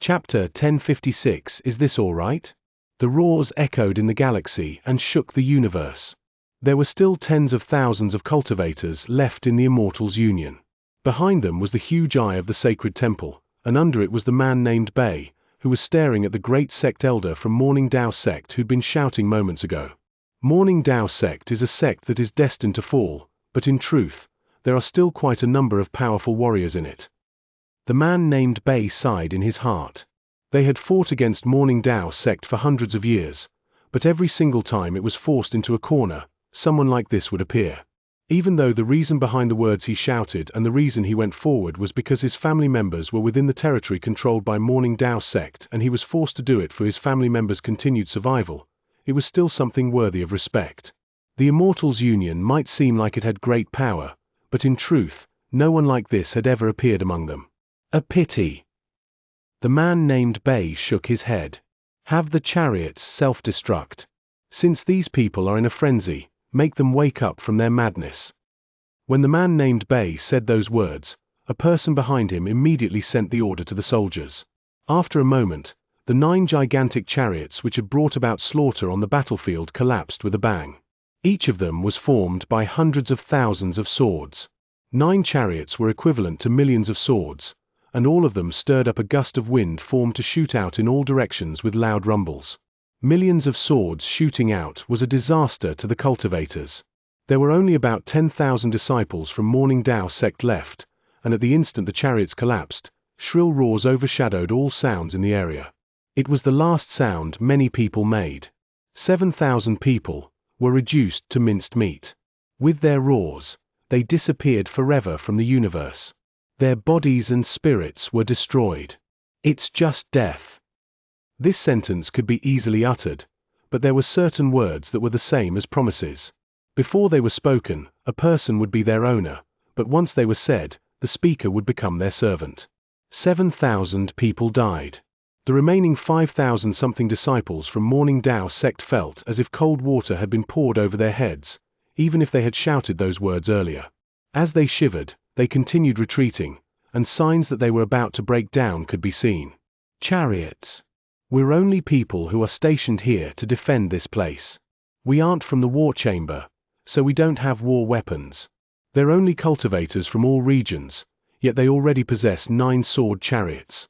Chapter 1056. Is this all right? The roars echoed in the galaxy and shook the universe. There were still tens of thousands of cultivators left in the Immortals' Union. Behind them was the huge eye of the sacred temple, and under it was the man named Bei, who was staring at the great sect elder from Morning Dao sect who'd been shouting moments ago. Morning Dao sect is a sect that is destined to fall, but in truth, there are still quite a number of powerful warriors in it. The man named Bei sighed in his heart. They had fought against Morning Dao sect for hundreds of years, but every single time it was forced into a corner, someone like this would appear. Even though the reason behind the words he shouted and the reason he went forward was because his family members were within the territory controlled by Morning Dao sect and he was forced to do it for his family members' continued survival, it was still something worthy of respect. The Immortals' Union might seem like it had great power, but in truth, no one like this had ever appeared among them. A pity. The man named Bei shook his head. Have the chariots self-destruct. Since these people are in a frenzy, make them wake up from their madness. When the man named Bei said those words, a person behind him immediately sent the order to the soldiers. After a moment, the 9 gigantic chariots which had brought about slaughter on the battlefield collapsed with a bang. Each of them was formed by hundreds of thousands of swords. 9 chariots were equivalent to millions of swords, and all of them stirred up a gust of wind formed to shoot out in all directions with loud rumbles. Millions of swords shooting out was a disaster to the cultivators. There were only about 10,000 disciples from Morning Dao sect left, and at the instant the chariots collapsed, shrill roars overshadowed all sounds in the area. It was the last sound many people made. 7,000 people were reduced to minced meat. With their roars, they disappeared forever from the universe. Their bodies and spirits were destroyed. It's just death. This sentence could be easily uttered, but there were certain words that were the same as promises. Before they were spoken, a person would be their owner, but once they were said, the speaker would become their servant. 7,000 people died. The remaining 5,000-something disciples from Morning Dao sect felt as if cold water had been poured over their heads, even if they had shouted those words earlier. As they shivered, they continued retreating, and signs that they were about to break down could be seen. Chariots. We're only people who are stationed here to defend this place. We aren't from the war chamber, so we don't have war weapons. They're only cultivators from all regions, yet they already possess 9 sword chariots.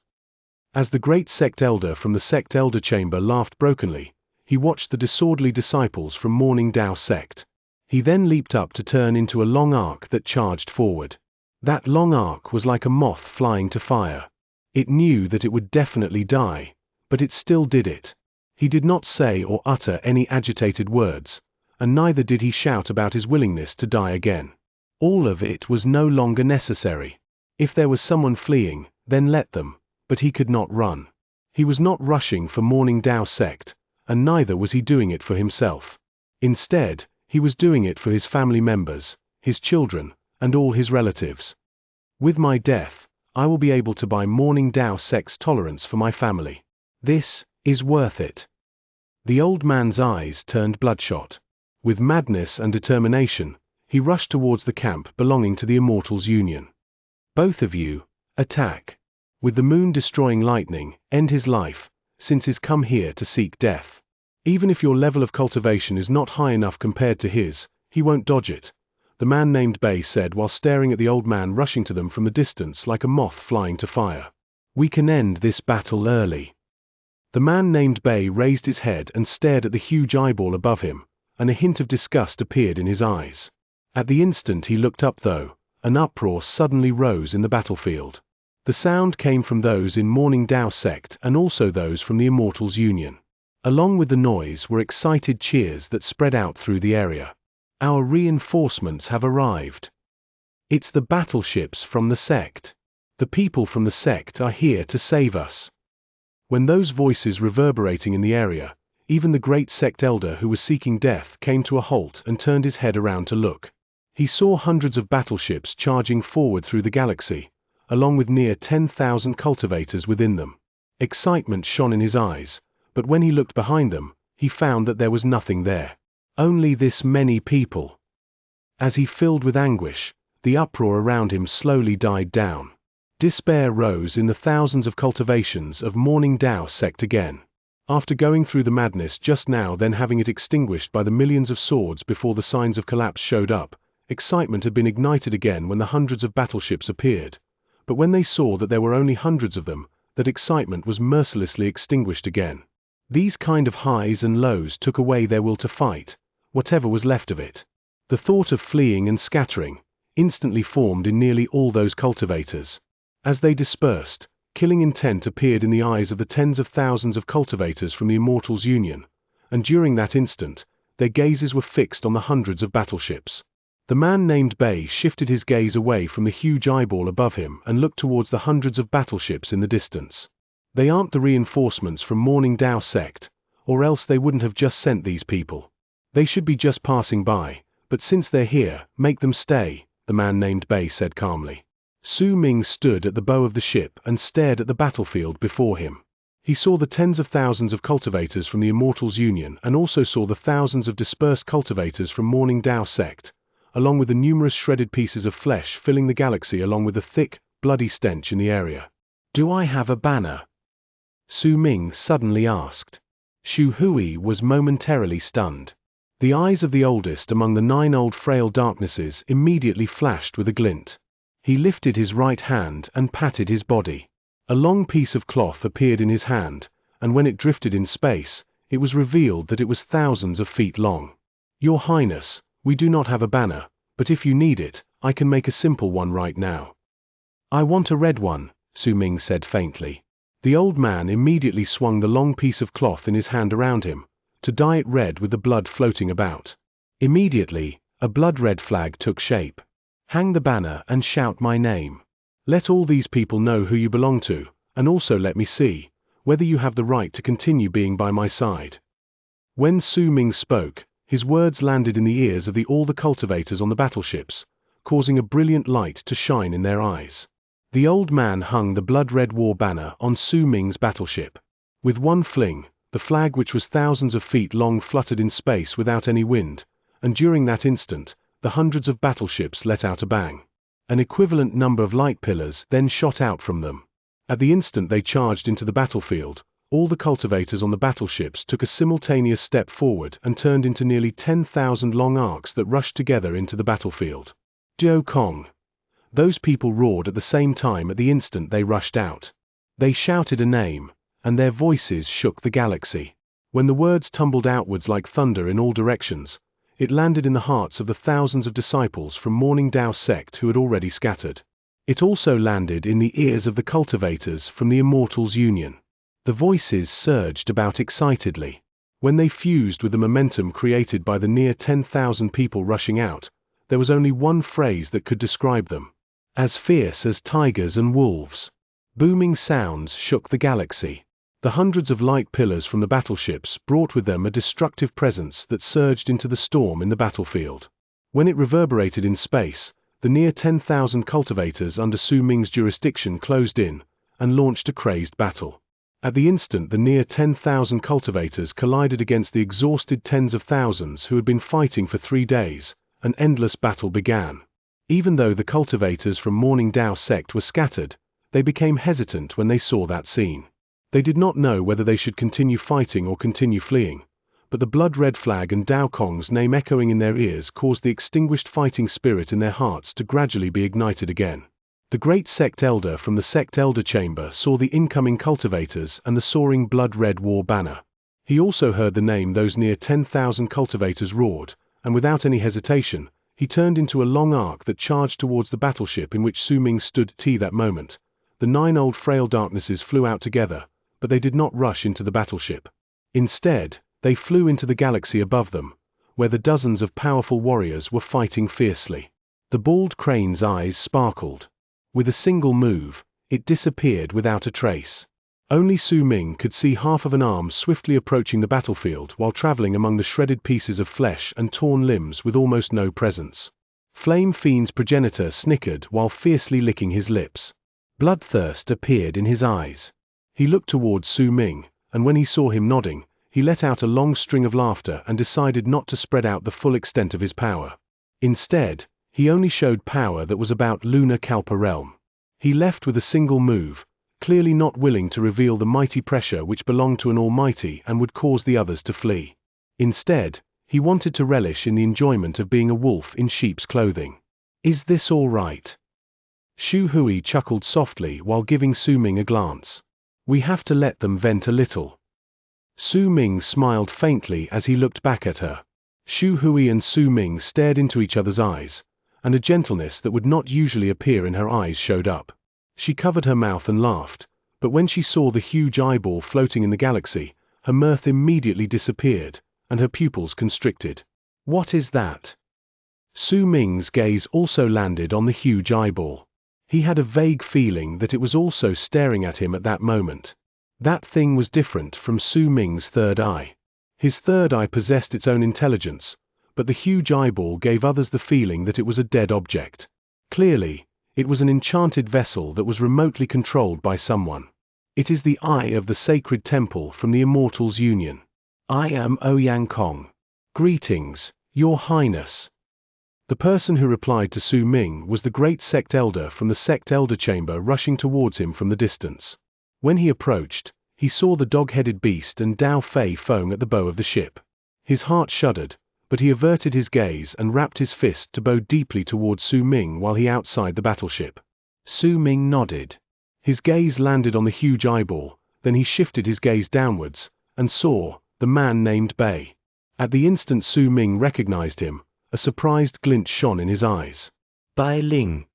As the great sect elder from the sect elder chamber laughed brokenly, he watched the disorderly disciples from Morning Dao sect. He then leaped up to turn into a long arc that charged forward. That long arc was like a moth flying to fire. It knew that it would definitely die, but it still did it. He did not say or utter any agitated words, and neither did he shout about his willingness to die again. All of it was no longer necessary. If there was someone fleeing, then let them, but he could not run. He was not rushing for Morning Dao sect, and neither was he doing it for himself. Instead, he was doing it for his family members, his children, and all his relatives. With my death, I will be able to buy Morning Dao sect's tolerance for my family. This is worth it. The old man's eyes turned bloodshot. With madness and determination, he rushed towards the camp belonging to the Immortals' Union. Both of you, attack. With the moon destroying lightning, end his life, since he's come here to seek death. Even if your level of cultivation is not high enough compared to his, he won't dodge it, the man named Bei said while staring at the old man rushing to them from the distance like a moth flying to fire. We can end this battle early. The man named Bei raised his head and stared at the huge eyeball above him, and a hint of disgust appeared in his eyes. At the instant he looked up though, an uproar suddenly rose in the battlefield. The sound came from those in Morning Dao sect and also those from the Immortals' Union. Along with the noise were excited cheers that spread out through the area. Our reinforcements have arrived. It's the battleships from the sect. The people from the sect are here to save us. When those voices reverberating in the area, even the great sect elder who was seeking death came to a halt and turned his head around to look. He saw hundreds of battleships charging forward through the galaxy, along with near 10,000 cultivators within them. Excitement shone in his eyes, but when he looked behind them, he found that there was nothing there. Only this many people. As he filled with anguish, the uproar around him slowly died down. Despair rose in the thousands of cultivations of Morning Dao sect again. After going through the madness just now, then having it extinguished by the millions of swords before the signs of collapse showed up, excitement had been ignited again when the hundreds of battleships appeared. But when they saw that there were only hundreds of them, that excitement was mercilessly extinguished again. These kind of highs and lows took away their will to fight, whatever was left of it. The thought of fleeing and scattering instantly formed in nearly all those cultivators. As they dispersed, killing intent appeared in the eyes of the tens of thousands of cultivators from the Immortals Union, and during that instant, their gazes were fixed on the hundreds of battleships. The man named Bei shifted his gaze away from the huge eyeball above him and looked towards the hundreds of battleships in the distance. They aren't the reinforcements from Morning Dao sect, or else they wouldn't have just sent these people. They should be just passing by, but since they're here, make them stay, the man named Bei said calmly. Su Ming stood at the bow of the ship and stared at the battlefield before him. He saw the tens of thousands of cultivators from the Immortals Union and also saw the thousands of dispersed cultivators from Morning Dao sect, along with the numerous shredded pieces of flesh filling the galaxy along with the thick, bloody stench in the area. Do I have a banner? Su Ming suddenly asked. Shu Hui was momentarily stunned. The eyes of the oldest among the 9 old frail darknesses immediately flashed with a glint. He lifted his right hand and patted his body. A long piece of cloth appeared in his hand, and when it drifted in space, it was revealed that it was thousands of feet long. Your Highness, we do not have a banner, but if you need it, I can make a simple one right now. I want a red one, Su Ming said faintly. The old man immediately swung the long piece of cloth in his hand around him, to dye it red with the blood floating about. Immediately, a blood-red flag took shape. Hang the banner and shout my name. Let all these people know who you belong to, and also let me see whether you have the right to continue being by my side. When Su Ming spoke, his words landed in the ears of all the cultivators on the battleships, causing a brilliant light to shine in their eyes. The old man hung the blood-red war banner on Su Ming's battleship. With one fling, the flag which was thousands of feet long fluttered in space without any wind, and during that instant, the hundreds of battleships let out a bang. An equivalent number of light pillars then shot out from them. At the instant they charged into the battlefield, all the cultivators on the battleships took a simultaneous step forward and turned into nearly 10,000 long arcs that rushed together into the battlefield. Dio Kong. Those people roared at the same time at the instant they rushed out. They shouted a name, and their voices shook the galaxy. When the words tumbled outwards like thunder in all directions, it landed in the hearts of the thousands of disciples from Morning Dao sect who had already scattered. It also landed in the ears of the cultivators from the Immortals Union. The voices surged about excitedly. When they fused with the momentum created by the near 10,000 people rushing out, there was only one phrase that could describe them. As fierce as tigers and wolves. Booming sounds shook the galaxy. The hundreds of light pillars from the battleships brought with them a destructive presence that surged into the storm in the battlefield. When it reverberated in space, the near 10,000 cultivators under Su Ming's jurisdiction closed in and launched a crazed battle. At the instant the near 10,000 cultivators collided against the exhausted tens of thousands who had been fighting for 3 days, an endless battle began. Even though the cultivators from Morning Dao sect were scattered, they became hesitant when they saw that scene. They did not know whether they should continue fighting or continue fleeing, but the blood-red flag and Dao Kong's name echoing in their ears caused the extinguished fighting spirit in their hearts to gradually be ignited again. The great sect elder from the sect elder chamber saw the incoming cultivators and the soaring blood-red war banner. He also heard the name those near 10,000 cultivators roared, and without any hesitation, he turned into a long arc that charged towards the battleship in which Su Ming stood that moment. The 9 old frail darknesses flew out together, but they did not rush into the battleship. Instead, they flew into the galaxy above them, where the dozens of powerful warriors were fighting fiercely. The bald crane's eyes sparkled. With a single move, it disappeared without a trace. Only Su Ming could see half of an arm swiftly approaching the battlefield while traveling among the shredded pieces of flesh and torn limbs with almost no presence. Flame Fiend's progenitor snickered while fiercely licking his lips. Bloodthirst appeared in his eyes. He looked towards Su Ming, and when he saw him nodding, he let out a long string of laughter and decided not to spread out the full extent of his power. Instead, he only showed power that was about Lunar Kalpa realm. He left with a single move, clearly not willing to reveal the mighty pressure which belonged to an almighty and would cause the others to flee. Instead, he wanted to relish in the enjoyment of being a wolf in sheep's clothing. Is this all right? Xu Hui chuckled softly while giving Su Ming a glance. We have to let them vent a little. Su Ming smiled faintly as he looked back at her. Xu Hui and Su Ming stared into each other's eyes, and a gentleness that would not usually appear in her eyes showed up. She covered her mouth and laughed, but when she saw the huge eyeball floating in the galaxy, her mirth immediately disappeared, and her pupils constricted. What is that? Su Ming's gaze also landed on the huge eyeball. He had a vague feeling that it was also staring at him at that moment. That thing was different from Su Ming's third eye. His third eye possessed its own intelligence, but the huge eyeball gave others the feeling that it was a dead object. Clearly, it was an enchanted vessel that was remotely controlled by someone. It is the eye of the sacred temple from the Immortals' Union. I am Ouyang Kong. Greetings, Your Highness. The person who replied to Su Ming was the great sect elder from the sect elder chamber rushing towards him from the distance. When he approached, he saw the dog-headed beast and Dao Fei Feng at the bow of the ship. His heart shuddered, but he averted his gaze and wrapped his fist to bow deeply towards Su Ming while he outside the battleship. Su Ming nodded. His gaze landed on the huge eyeball, then he shifted his gaze downwards, and saw the man named Bei. At the instant Su Ming recognized him, a surprised glint shone in his eyes. Bai Ling.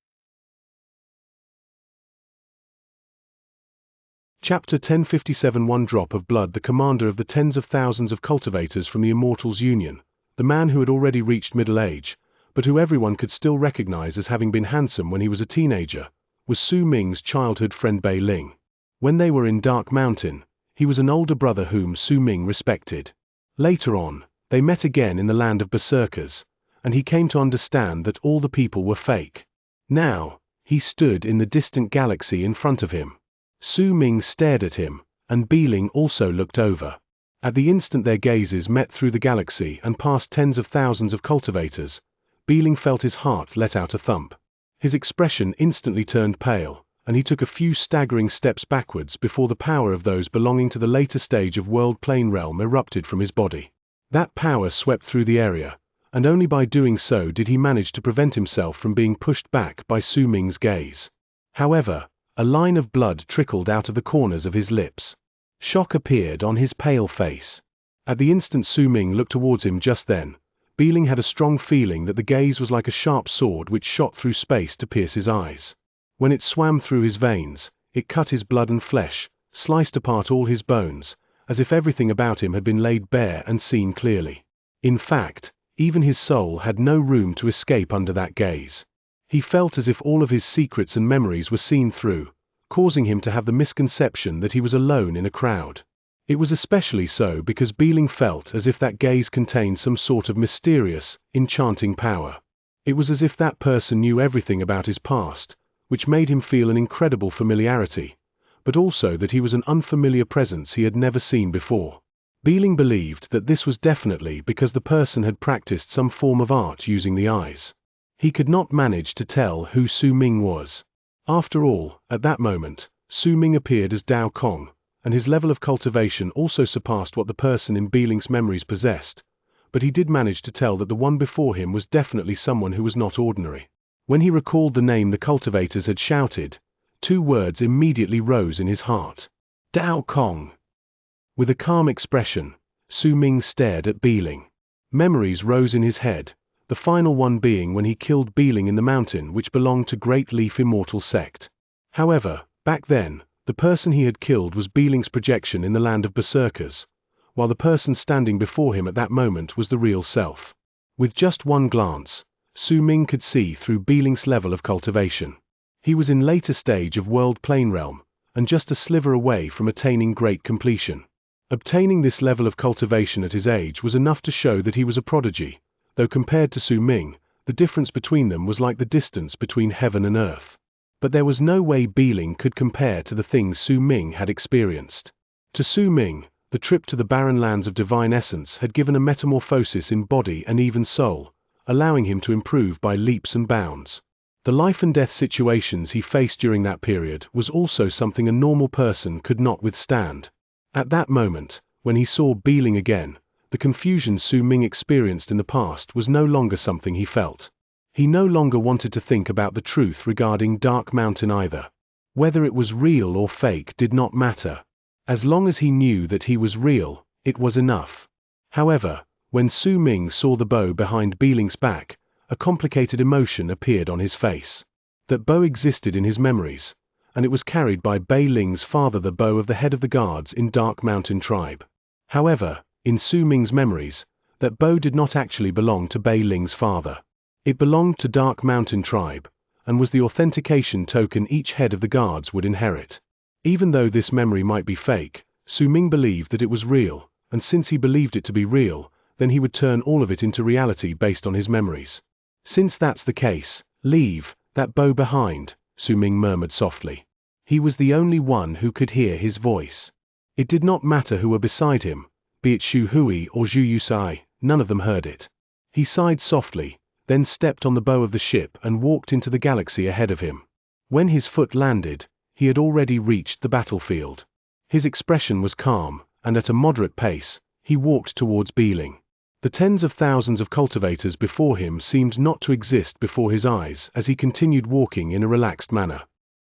Chapter 1057. One Drop of Blood. The commander of the tens of thousands of cultivators from the Immortals' Union, the man who had already reached middle age, but who everyone could still recognize as having been handsome when he was a teenager, was Su Ming's childhood friend Bai Ling. When they were in Dark Mountain, he was an older brother whom Su Ming respected. Later on, they met again in the land of berserkers, and he came to understand that all the people were fake. Now, he stood in the distant galaxy in front of him. Su Ming stared at him, and Bai Ling also looked over. At the instant their gazes met through the galaxy and past tens of thousands of cultivators, Bai Ling felt his heart let out a thump. His expression instantly turned pale, and he took a few staggering steps backwards before the power of those belonging to the later stage of World Plane Realm erupted from his body. That power swept through the area, and only by doing so did he manage to prevent himself from being pushed back by Su Ming's gaze. However, a line of blood trickled out of the corners of his lips. Shock appeared on his pale face. At the instant Su Ming looked towards him just then, Bai Ling had a strong feeling that the gaze was like a sharp sword which shot through space to pierce his eyes. When it swam through his veins, it cut his blood and flesh, sliced apart all his bones, as if everything about him had been laid bare and seen clearly. In fact, even his soul had no room to escape under that gaze. He felt as if all of his secrets and memories were seen through, causing him to have the misconception that he was alone in a crowd. It was especially so because Bai Ling felt as if that gaze contained some sort of mysterious, enchanting power. It was as if that person knew everything about his past, which made him feel an incredible familiarity, but also that he was an unfamiliar presence he had never seen before. Bai Ling believed that this was definitely because the person had practiced some form of art using the eyes. He could not manage to tell who Su Ming was. After all, at that moment, Su Ming appeared as Dao Kong, and his level of cultivation also surpassed what the person in Bai Ling's memories possessed, but he did manage to tell that the one before him was definitely someone who was not ordinary. When he recalled the name the cultivators had shouted, two words immediately rose in his heart. Dao Kong. With a calm expression, Su Ming stared at Bai Ling. Memories rose in his head, the final one being when he killed Bai Ling in the mountain which belonged to Great Leaf Immortal Sect. However, back then, the person he had killed was Bai Ling's projection in the land of berserkers, while the person standing before him at that moment was the real self. With just one glance, Su Ming could see through Bai Ling's level of cultivation. He was in later stage of World Plane Realm, and just a sliver away from attaining great completion. Obtaining this level of cultivation at his age was enough to show that he was a prodigy, though compared to Su Ming, the difference between them was like the distance between heaven and earth. But there was no way Bai Ling could compare to the things Su Ming had experienced. To Su Ming, the trip to the barren lands of divine essence had given a metamorphosis in body and even soul, allowing him to improve by leaps and bounds. The life-and-death situations he faced during that period was also something a normal person could not withstand. At that moment, when he saw Beeling again, the confusion Su Ming experienced in the past was no longer something he felt. He no longer wanted to think about the truth regarding Dark Mountain either. Whether it was real or fake did not matter. As long as he knew that he was real, it was enough. However, when Su Ming saw the bow behind Beeling's back, a complicated emotion appeared on his face. That bow existed in his memories, and it was carried by Bei Ling's father, the bow of the head of the guards in Dark Mountain tribe. However, in Su Ming's memories, that bow did not actually belong to Bei Ling's father. It belonged to Dark Mountain tribe, and was the authentication token each head of the guards would inherit. Even though this memory might be fake, Su Ming believed that it was real, and since he believed it to be real, then he would turn all of it into reality based on his memories. Since that's the case, leave that bow behind, Su Ming murmured softly. He was the only one who could hear his voice. It did not matter who were beside him, be it Xu Hui or Zhu Yusai, none of them heard it. He sighed softly, then stepped on the bow of the ship and walked into the galaxy ahead of him. When his foot landed, he had already reached the battlefield. His expression was calm, and at a moderate pace, he walked towards Beeling. The tens of thousands of cultivators before him seemed not to exist before his eyes as he continued walking in a relaxed manner.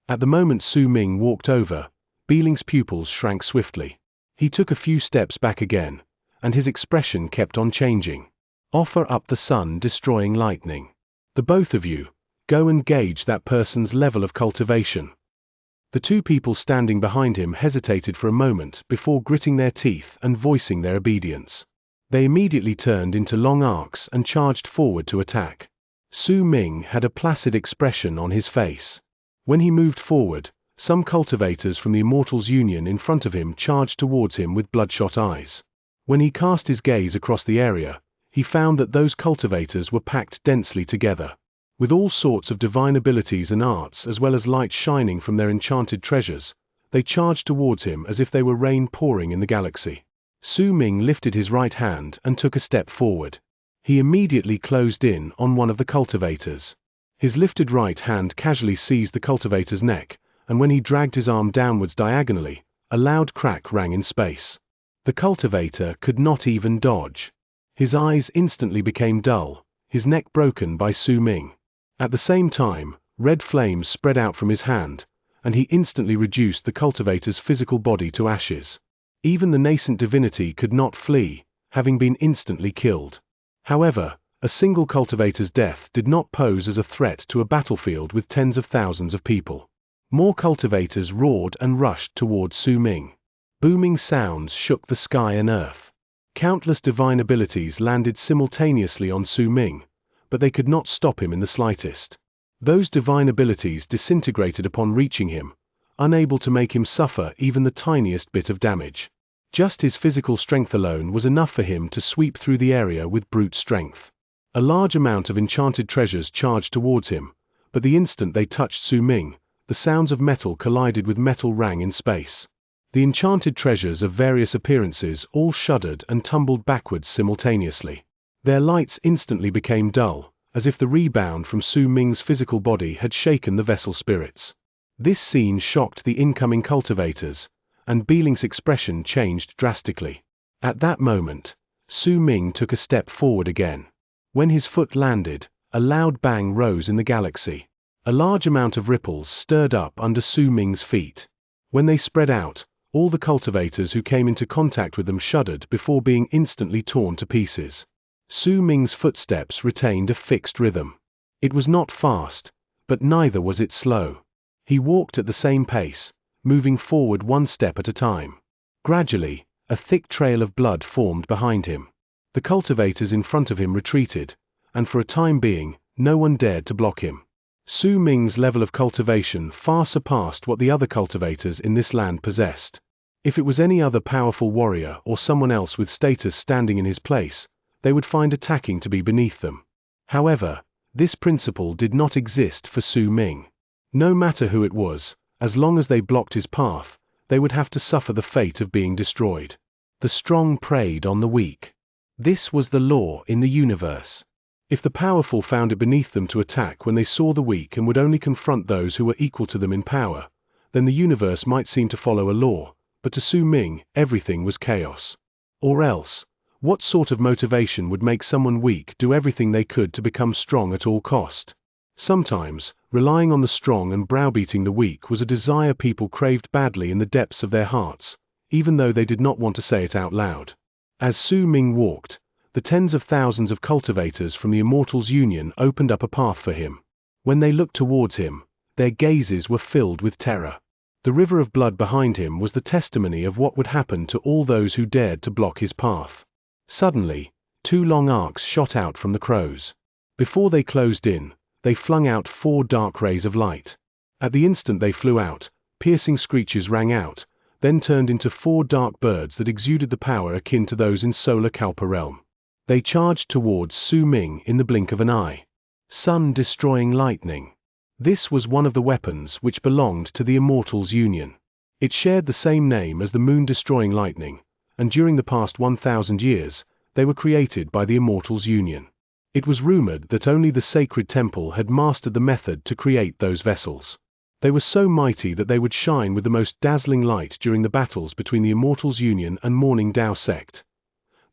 At the moment Su Ming walked over, Beeling's pupils shrank swiftly. He took a few steps back again, and his expression kept on changing. Offer up the sun-destroying lightning. The both of you, go and gauge that person's level of cultivation. The two people standing behind him hesitated for a moment before gritting their teeth and voicing their obedience. They immediately turned into long arcs and charged forward to attack. Su Ming had a placid expression on his face. When he moved forward, some cultivators from the Immortals Union in front of him charged towards him with bloodshot eyes. When he cast his gaze across the area, he found that those cultivators were packed densely together. With all sorts of divine abilities and arts as well as light shining from their enchanted treasures, they charged towards him as if they were rain pouring in the galaxy. Su Ming lifted his right hand and took a step forward. He immediately closed in on one of the cultivators. His lifted right hand casually seized the cultivator's neck, and when he dragged his arm downwards diagonally, a loud crack rang in space. The cultivator could not even dodge. His eyes instantly became dull, his neck broken by Su Ming. At the same time, red flames spread out from his hand, and he instantly reduced the cultivator's physical body to ashes. Even the nascent divinity could not flee, having been instantly killed. However, a single cultivator's death did not pose as a threat to a battlefield with tens of thousands of people. More cultivators roared and rushed towards Su Ming. Booming sounds shook the sky and earth. Countless divine abilities landed simultaneously on Su Ming, but they could not stop him in the slightest. Those divine abilities disintegrated upon reaching him, unable to make him suffer even the tiniest bit of damage. Just his physical strength alone was enough for him to sweep through the area with brute strength. A large amount of enchanted treasures charged towards him, but the instant they touched Su Ming, the sounds of metal collided with metal rang in space. The enchanted treasures of various appearances all shuddered and tumbled backwards simultaneously. Their lights instantly became dull, as if the rebound from Su Ming's physical body had shaken the vessel spirits. This scene shocked the incoming cultivators, and Beeling's expression changed drastically. At that moment, Su Ming took a step forward again. When his foot landed, a loud bang rose in the galaxy. A large amount of ripples stirred up under Su Ming's feet. When they spread out, all the cultivators who came into contact with them shuddered before being instantly torn to pieces. Su Ming's footsteps retained a fixed rhythm. It was not fast, but neither was it slow. He walked at the same pace, moving forward one step at a time. Gradually, a thick trail of blood formed behind him. The cultivators in front of him retreated, and for a time being, no one dared to block him. Su Ming's level of cultivation far surpassed what the other cultivators in this land possessed. If it was any other powerful warrior or someone else with status standing in his place, they would find attacking to be beneath them. However, this principle did not exist for Su Ming. No matter who it was, as long as they blocked his path, they would have to suffer the fate of being destroyed. The strong preyed on the weak. This was the law in the universe. If the powerful found it beneath them to attack when they saw the weak and would only confront those who were equal to them in power, then the universe might seem to follow a law, but to Su Ming, everything was chaos. Or else, what sort of motivation would make someone weak do everything they could to become strong at all cost? Sometimes, relying on the strong and browbeating the weak was a desire people craved badly in the depths of their hearts, even though they did not want to say it out loud. As Su Ming walked, the tens of thousands of cultivators from the Immortals Union opened up a path for him. When they looked towards him, their gazes were filled with terror. The river of blood behind him was the testimony of what would happen to all those who dared to block his path. Suddenly, 2 long arcs shot out from the crows. Before they closed in, they flung out 4 dark rays of light. At the instant they flew out, piercing screeches rang out, then turned into 4 dark birds that exuded the power akin to those in Solar Kalpa realm. They charged towards Su Ming in the blink of an eye. Sun-destroying lightning. This was one of the weapons which belonged to the Immortals Union. It shared the same name as the moon-destroying lightning, and during the past 1,000 years, they were created by the Immortals Union. It was rumored that only the sacred temple had mastered the method to create those vessels. They were so mighty that they would shine with the most dazzling light during the battles between the Immortals Union and Morning Dao sect.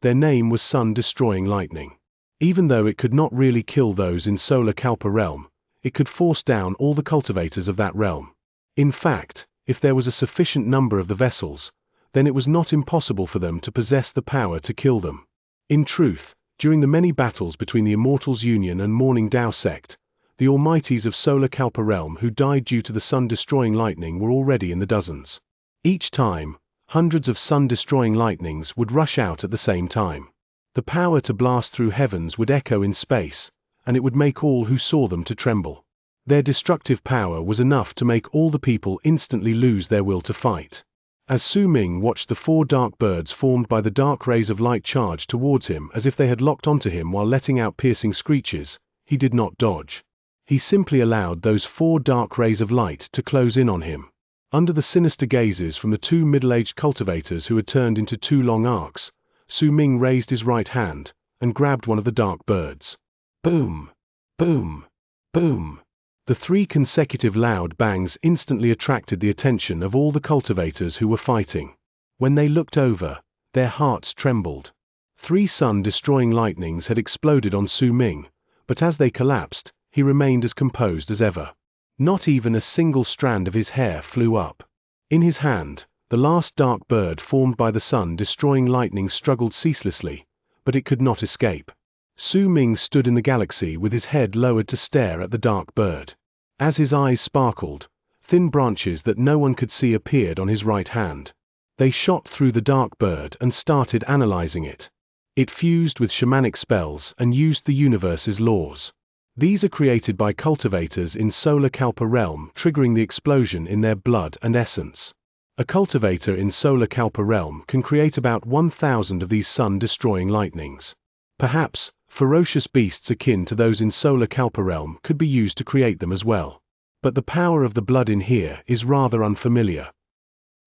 Their name was Sun-destroying lightning. Even though it could not really kill those in Solar Kalpa realm, it could force down all the cultivators of that realm. In fact, if there was a sufficient number of the vessels, then it was not impossible for them to possess the power to kill them. In truth, during the many battles between the Immortals Union and Morning Dao sect, the almighties of Solar Kalpa realm who died due to the sun-destroying lightning were already in the dozens. Each time, hundreds of sun-destroying lightnings would rush out at the same time. The power to blast through heavens would echo in space, and it would make all who saw them to tremble. Their destructive power was enough to make all the people instantly lose their will to fight. As Su Ming watched the 4 dark birds formed by the dark rays of light charge towards him as if they had locked onto him while letting out piercing screeches, he did not dodge. He simply allowed those 4 dark rays of light to close in on him. Under the sinister gazes from the 2 middle-aged cultivators who had turned into 2 long arcs, Su Ming raised his right hand and grabbed one of the dark birds. Boom! Boom! Boom! The 3 consecutive loud bangs instantly attracted the attention of all the cultivators who were fighting. When they looked over, their hearts trembled. 3 sun-destroying lightnings had exploded on Su Ming, but as they collapsed, he remained as composed as ever. Not even a single strand of his hair flew up. In his hand, the last dark bird formed by the sun-destroying lightning struggled ceaselessly, but it could not escape. Su Ming stood in the galaxy with his head lowered to stare at the dark bird. As his eyes sparkled, thin branches that no one could see appeared on his right hand. They shot through the dark bird and started analyzing it. It fused with shamanic spells and used the universe's laws. These are created by cultivators in Solar Kalpa realm, triggering the explosion in their blood and essence. A cultivator in Solar Kalpa realm can create about 1,000 of these sun-destroying lightnings. Perhaps, ferocious beasts akin to those in Solar Kalpa realm could be used to create them as well. But the power of the blood in here is rather unfamiliar.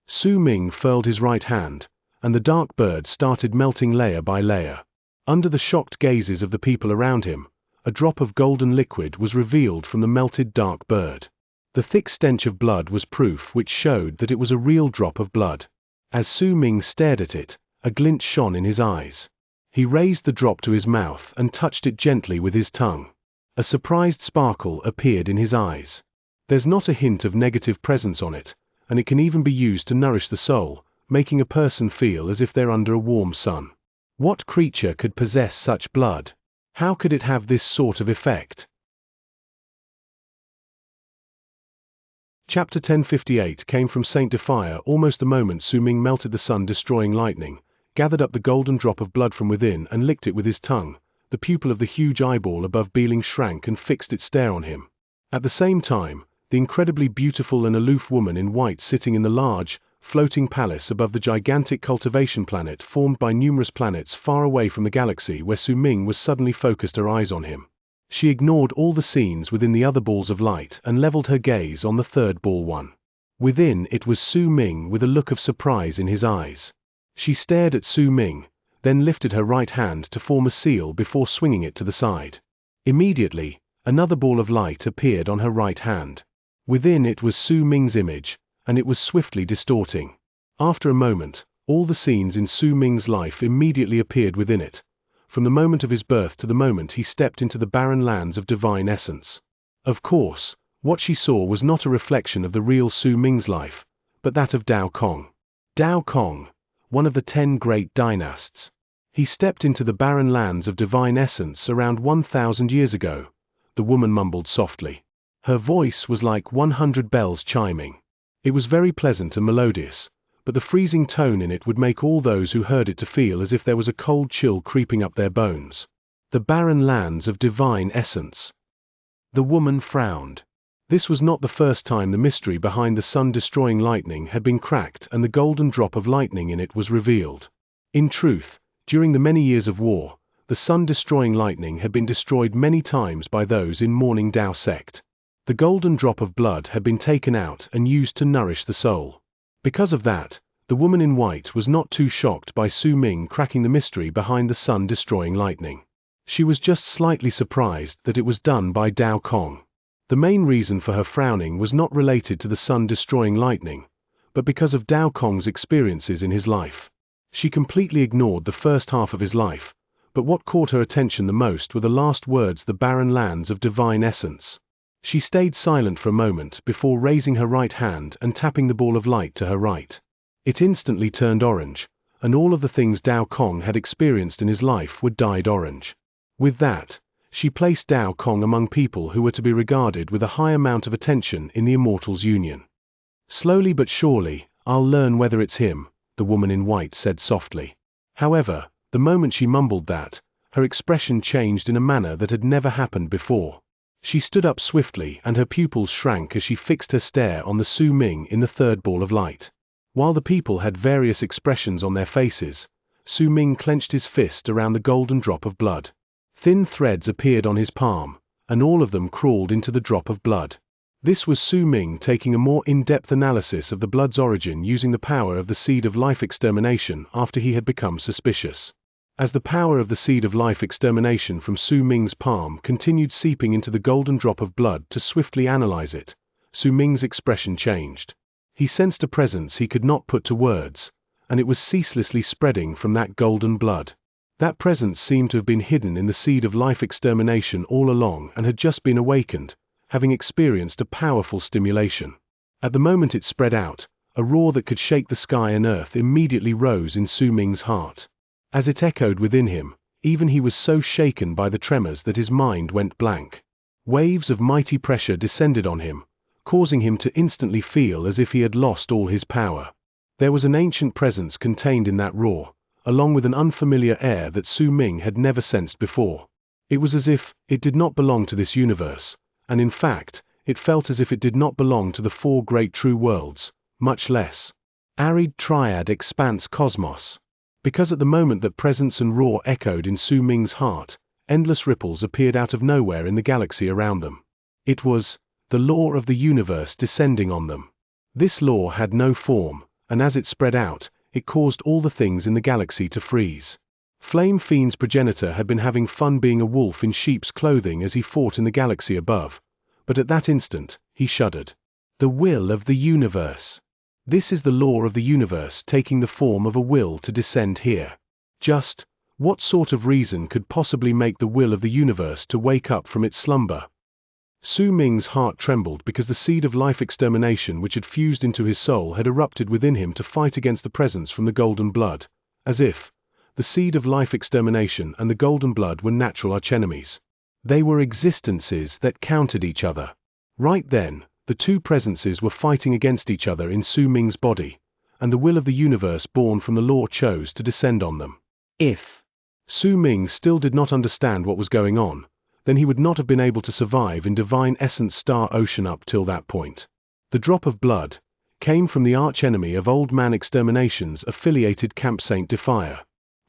Su Ming furled his right hand, and the dark bird started melting layer by layer. Under the shocked gazes of the people around him, a drop of golden liquid was revealed from the melted dark bird. The thick stench of blood was proof which showed that it was a real drop of blood. As Su Ming stared at it, a glint shone in his eyes. He raised the drop to his mouth and touched it gently with his tongue. A surprised sparkle appeared in his eyes. There's not a hint of negative presence on it, and it can even be used to nourish the soul, making a person feel as if they're under a warm sun. What creature could possess such blood? How could it have this sort of effect? Chapter 1058 came from Saint Defire almost the moment Su Ming melted the sun-destroying lightning, gathered up the golden drop of blood from within and licked it with his tongue. The pupil of the huge eyeball above Beeling shrank and fixed its stare on him. At the same time, the incredibly beautiful and aloof woman in white sitting in the large, floating palace above the gigantic cultivation planet formed by numerous planets far away from the galaxy where Su Ming was suddenly focused her eyes on him. She ignored all the scenes within the other balls of light and leveled her gaze on the third ball one. Within it was Su Ming with a look of surprise in his eyes. She stared at Su Ming, then lifted her right hand to form a seal before swinging it to the side. Immediately, another ball of light appeared on her right hand. Within it was Su Ming's image, and it was swiftly distorting. After a moment, all the scenes in Su Ming's life immediately appeared within it, from the moment of his birth to the moment he stepped into the barren lands of divine essence. Of course, what she saw was not a reflection of the real Su Ming's life, but that of Dao Kong. Dao Kong, one of the 10 great dynasts. He stepped into the barren lands of divine essence around 1,000 years ago, the woman mumbled softly. Her voice was like 100 bells chiming. It was very pleasant and melodious, but the freezing tone in it would make all those who heard it to feel as if there was a cold chill creeping up their bones. The barren lands of divine essence. The woman frowned. This was not the first time the mystery behind the sun-destroying lightning had been cracked and the golden drop of lightning in it was revealed. In truth, during the many years of war, the sun-destroying lightning had been destroyed many times by those in Morning Dao sect. The golden drop of blood had been taken out and used to nourish the soul. Because of that, the woman in white was not too shocked by Su Ming cracking the mystery behind the sun-destroying lightning. She was just slightly surprised that it was done by Dao Kong. The main reason for her frowning was not related to the sun-destroying lightning, but because of Dao Kong's experiences in his life. She completely ignored the first half of his life, but what caught her attention the most were the last words, the barren lands of divine essence. She stayed silent for a moment before raising her right hand and tapping the ball of light to her right. It instantly turned orange, and all of the things Dao Kong had experienced in his life were dyed orange. With that, she placed Dao Kong among people who were to be regarded with a high amount of attention in the Immortals Union. Slowly but surely, I'll learn whether it's him, the woman in white said softly. However, the moment she mumbled that, her expression changed in a manner that had never happened before. She stood up swiftly and her pupils shrank as she fixed her stare on the Su Ming in the third ball of light. While the people had various expressions on their faces, Su Ming clenched his fist around the golden drop of blood. Thin threads appeared on his palm, and all of them crawled into the drop of blood. This was Su Ming taking a more in-depth analysis of the blood's origin using the power of the seed of life extermination after he had become suspicious. As the power of the seed of life extermination from Su Ming's palm continued seeping into the golden drop of blood to swiftly analyze it, Su Ming's expression changed. He sensed a presence he could not put to words, and it was ceaselessly spreading from that golden blood. That presence seemed to have been hidden in the seed of life extermination all along and had just been awakened, having experienced a powerful stimulation. At the moment it spread out, a roar that could shake the sky and earth immediately rose in Su Ming's heart. As it echoed within him, even he was so shaken by the tremors that his mind went blank. Waves of mighty pressure descended on him, causing him to instantly feel as if he had lost all his power. There was an ancient presence contained in that roar, along with an unfamiliar air that Su Ming had never sensed before. It was as if it did not belong to this universe, and in fact, it felt as if it did not belong to the 4 great true worlds, much less arid triad expanse cosmos. Because at the moment that presence and roar echoed in Su Ming's heart, endless ripples appeared out of nowhere in the galaxy around them. It was the law of the universe descending on them. This law had no form, and as it spread out, it caused all the things in the galaxy to freeze. Flame Fiend's progenitor had been having fun being a wolf in sheep's clothing as he fought in the galaxy above, but at that instant, he shuddered. The will of the universe. This is the law of the universe taking the form of a will to descend here. Just, what sort of reason could possibly make the will of the universe to wake up from its slumber? Su Ming's heart trembled because the seed of life extermination which had fused into his soul had erupted within him to fight against the presence from the golden blood, as if the seed of life extermination and the golden blood were natural archenemies. They were existences that countered each other. Right then, the two presences were fighting against each other in Su Ming's body, and the will of the universe born from the law chose to descend on them. If Su Ming still did not understand what was going on, then he would not have been able to survive in Divine Essence Star Ocean up till that point. The drop of blood came from the archenemy of Old Man Extermination's affiliated Camp Saint Defier.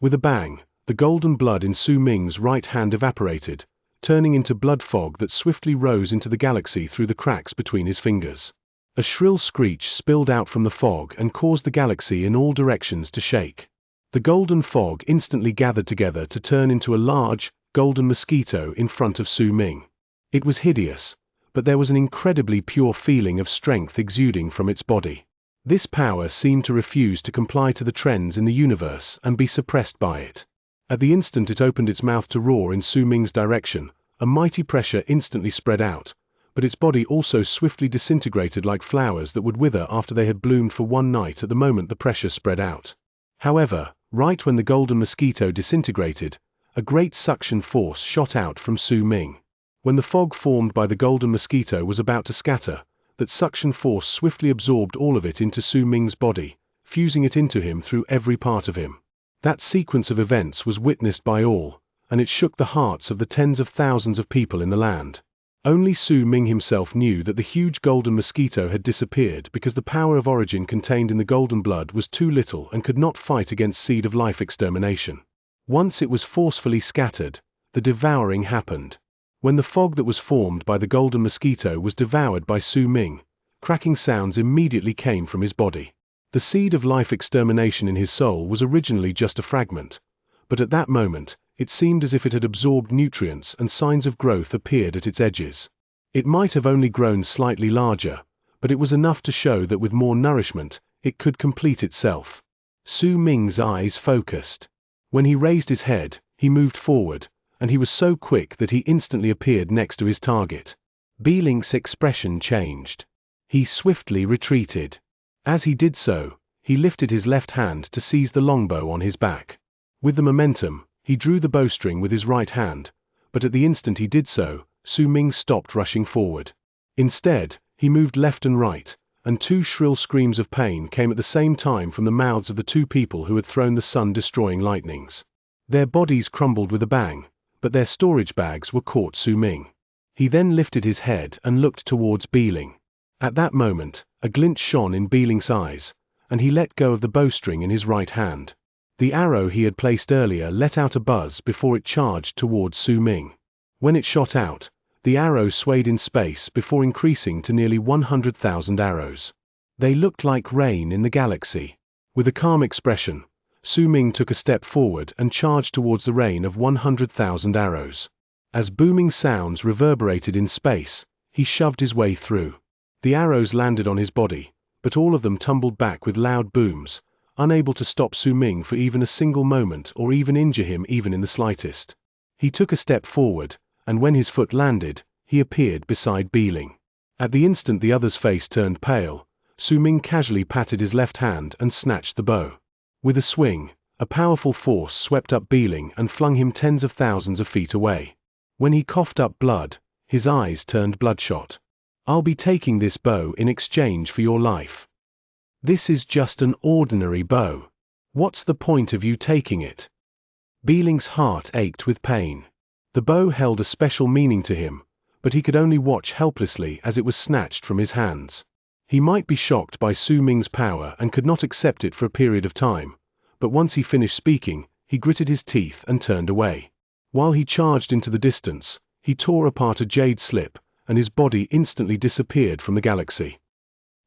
With a bang, the golden blood in Su Ming's right hand evaporated, turning into blood fog that swiftly rose into the galaxy through the cracks between his fingers. A shrill screech spilled out from the fog and caused the galaxy in all directions to shake. The golden fog instantly gathered together to turn into a large, golden mosquito in front of Su Ming. It was hideous, but there was an incredibly pure feeling of strength exuding from its body. This power seemed to refuse to comply to the trends in the universe and be suppressed by it. At the instant it opened its mouth to roar in Su Ming's direction, a mighty pressure instantly spread out, but its body also swiftly disintegrated like flowers that would wither after they had bloomed for one night at the moment the pressure spread out. However, right when the golden mosquito disintegrated, a great suction force shot out from Su Ming. When the fog formed by the golden mosquito was about to scatter, that suction force swiftly absorbed all of it into Su Ming's body, fusing it into him through every part of him. That sequence of events was witnessed by all, and it shook the hearts of the tens of thousands of people in the land. Only Su Ming himself knew that the huge golden mosquito had disappeared because the power of origin contained in the golden blood was too little and could not fight against seed of life extermination. Once it was forcefully scattered, the devouring happened. When the fog that was formed by the golden mosquito was devoured by Su Ming, cracking sounds immediately came from his body. The seed of life extermination in his soul was originally just a fragment, but at that moment, it seemed as if it had absorbed nutrients and signs of growth appeared at its edges. It might have only grown slightly larger, but it was enough to show that with more nourishment, it could complete itself. Su Ming's eyes focused. When he raised his head, he moved forward, and he was so quick that he instantly appeared next to his target. Beelink's expression changed. He swiftly retreated. As he did so, he lifted his left hand to seize the longbow on his back. With the momentum, he drew the bowstring with his right hand, but at the instant he did so, Su Ming stopped rushing forward. Instead, he moved left and right, and two shrill screams of pain came at the same time from the mouths of the two people who had thrown the sun-destroying lightnings. Their bodies crumbled with a bang, but their storage bags were caught Su Ming. He then lifted his head and looked towards Beeling. At that moment, a glint shone in Beeling's eyes, and he let go of the bowstring in his right hand. The arrow he had placed earlier let out a buzz before it charged towards Su Ming. When it shot out, the arrow swayed in space before increasing to nearly 100,000 arrows. They looked like rain in the galaxy. With a calm expression, Su Ming took a step forward and charged towards the rain of 100,000 arrows. As booming sounds reverberated in space, he shoved his way through. The arrows landed on his body, but all of them tumbled back with loud booms, unable to stop Su Ming for even a single moment or even injure him even in the slightest. He took a step forward, and when his foot landed, he appeared beside Beeling. At the instant the other's face turned pale, Su Ming casually patted his left hand and snatched the bow. With a swing, a powerful force swept up Beeling and flung him tens of thousands of feet away. When he coughed up blood, his eyes turned bloodshot. "I'll be taking this bow in exchange for your life. This is just an ordinary bow. What's the point of you taking it?" Beeling's heart ached with pain. The bow held a special meaning to him, but he could only watch helplessly as it was snatched from his hands. He might be shocked by Su Ming's power and could not accept it for a period of time, but once he finished speaking, he gritted his teeth and turned away. While he charged into the distance, he tore apart a jade slip, and his body instantly disappeared from the galaxy.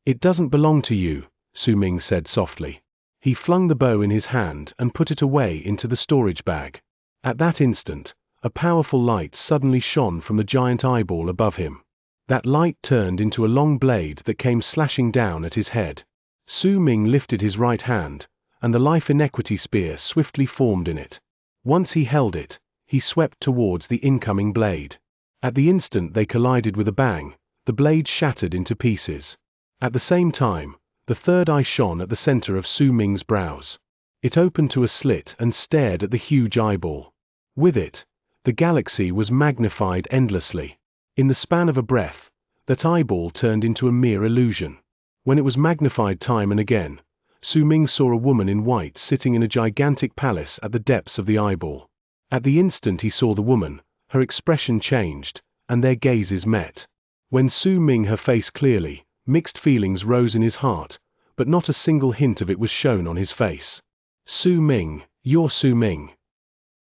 "It doesn't belong to you," Su Ming said softly. He flung the bow in his hand and put it away into the storage bag. At that instant, a powerful light suddenly shone from the giant eyeball above him. That light turned into a long blade that came slashing down at his head. Su Ming lifted his right hand, and the life inequity spear swiftly formed in it. Once he held it, he swept towards the incoming blade. At the instant they collided with a bang, the blade shattered into pieces. At the same time, the third eye shone at the center of Su Ming's brows. It opened to a slit and stared at the huge eyeball. With it, the galaxy was magnified endlessly. In the span of a breath, that eyeball turned into a mere illusion. When it was magnified time and again, Su Ming saw a woman in white sitting in a gigantic palace at the depths of the eyeball. At the instant he saw the woman, her expression changed, and their gazes met. When Su Ming her face clearly, mixed feelings rose in his heart, but not a single hint of it was shown on his face. "Su Ming, you're Su Ming."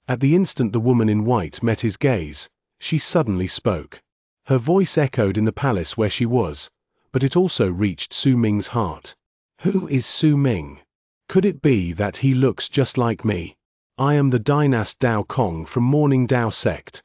At the instant the woman in white met his gaze, she suddenly spoke. Her voice echoed in the palace where she was, but it also reached Su Ming's heart. "Who is Su Ming? Could it be that he looks just like me?" I am the Dynast Dao Kong from Morning Dao Sect.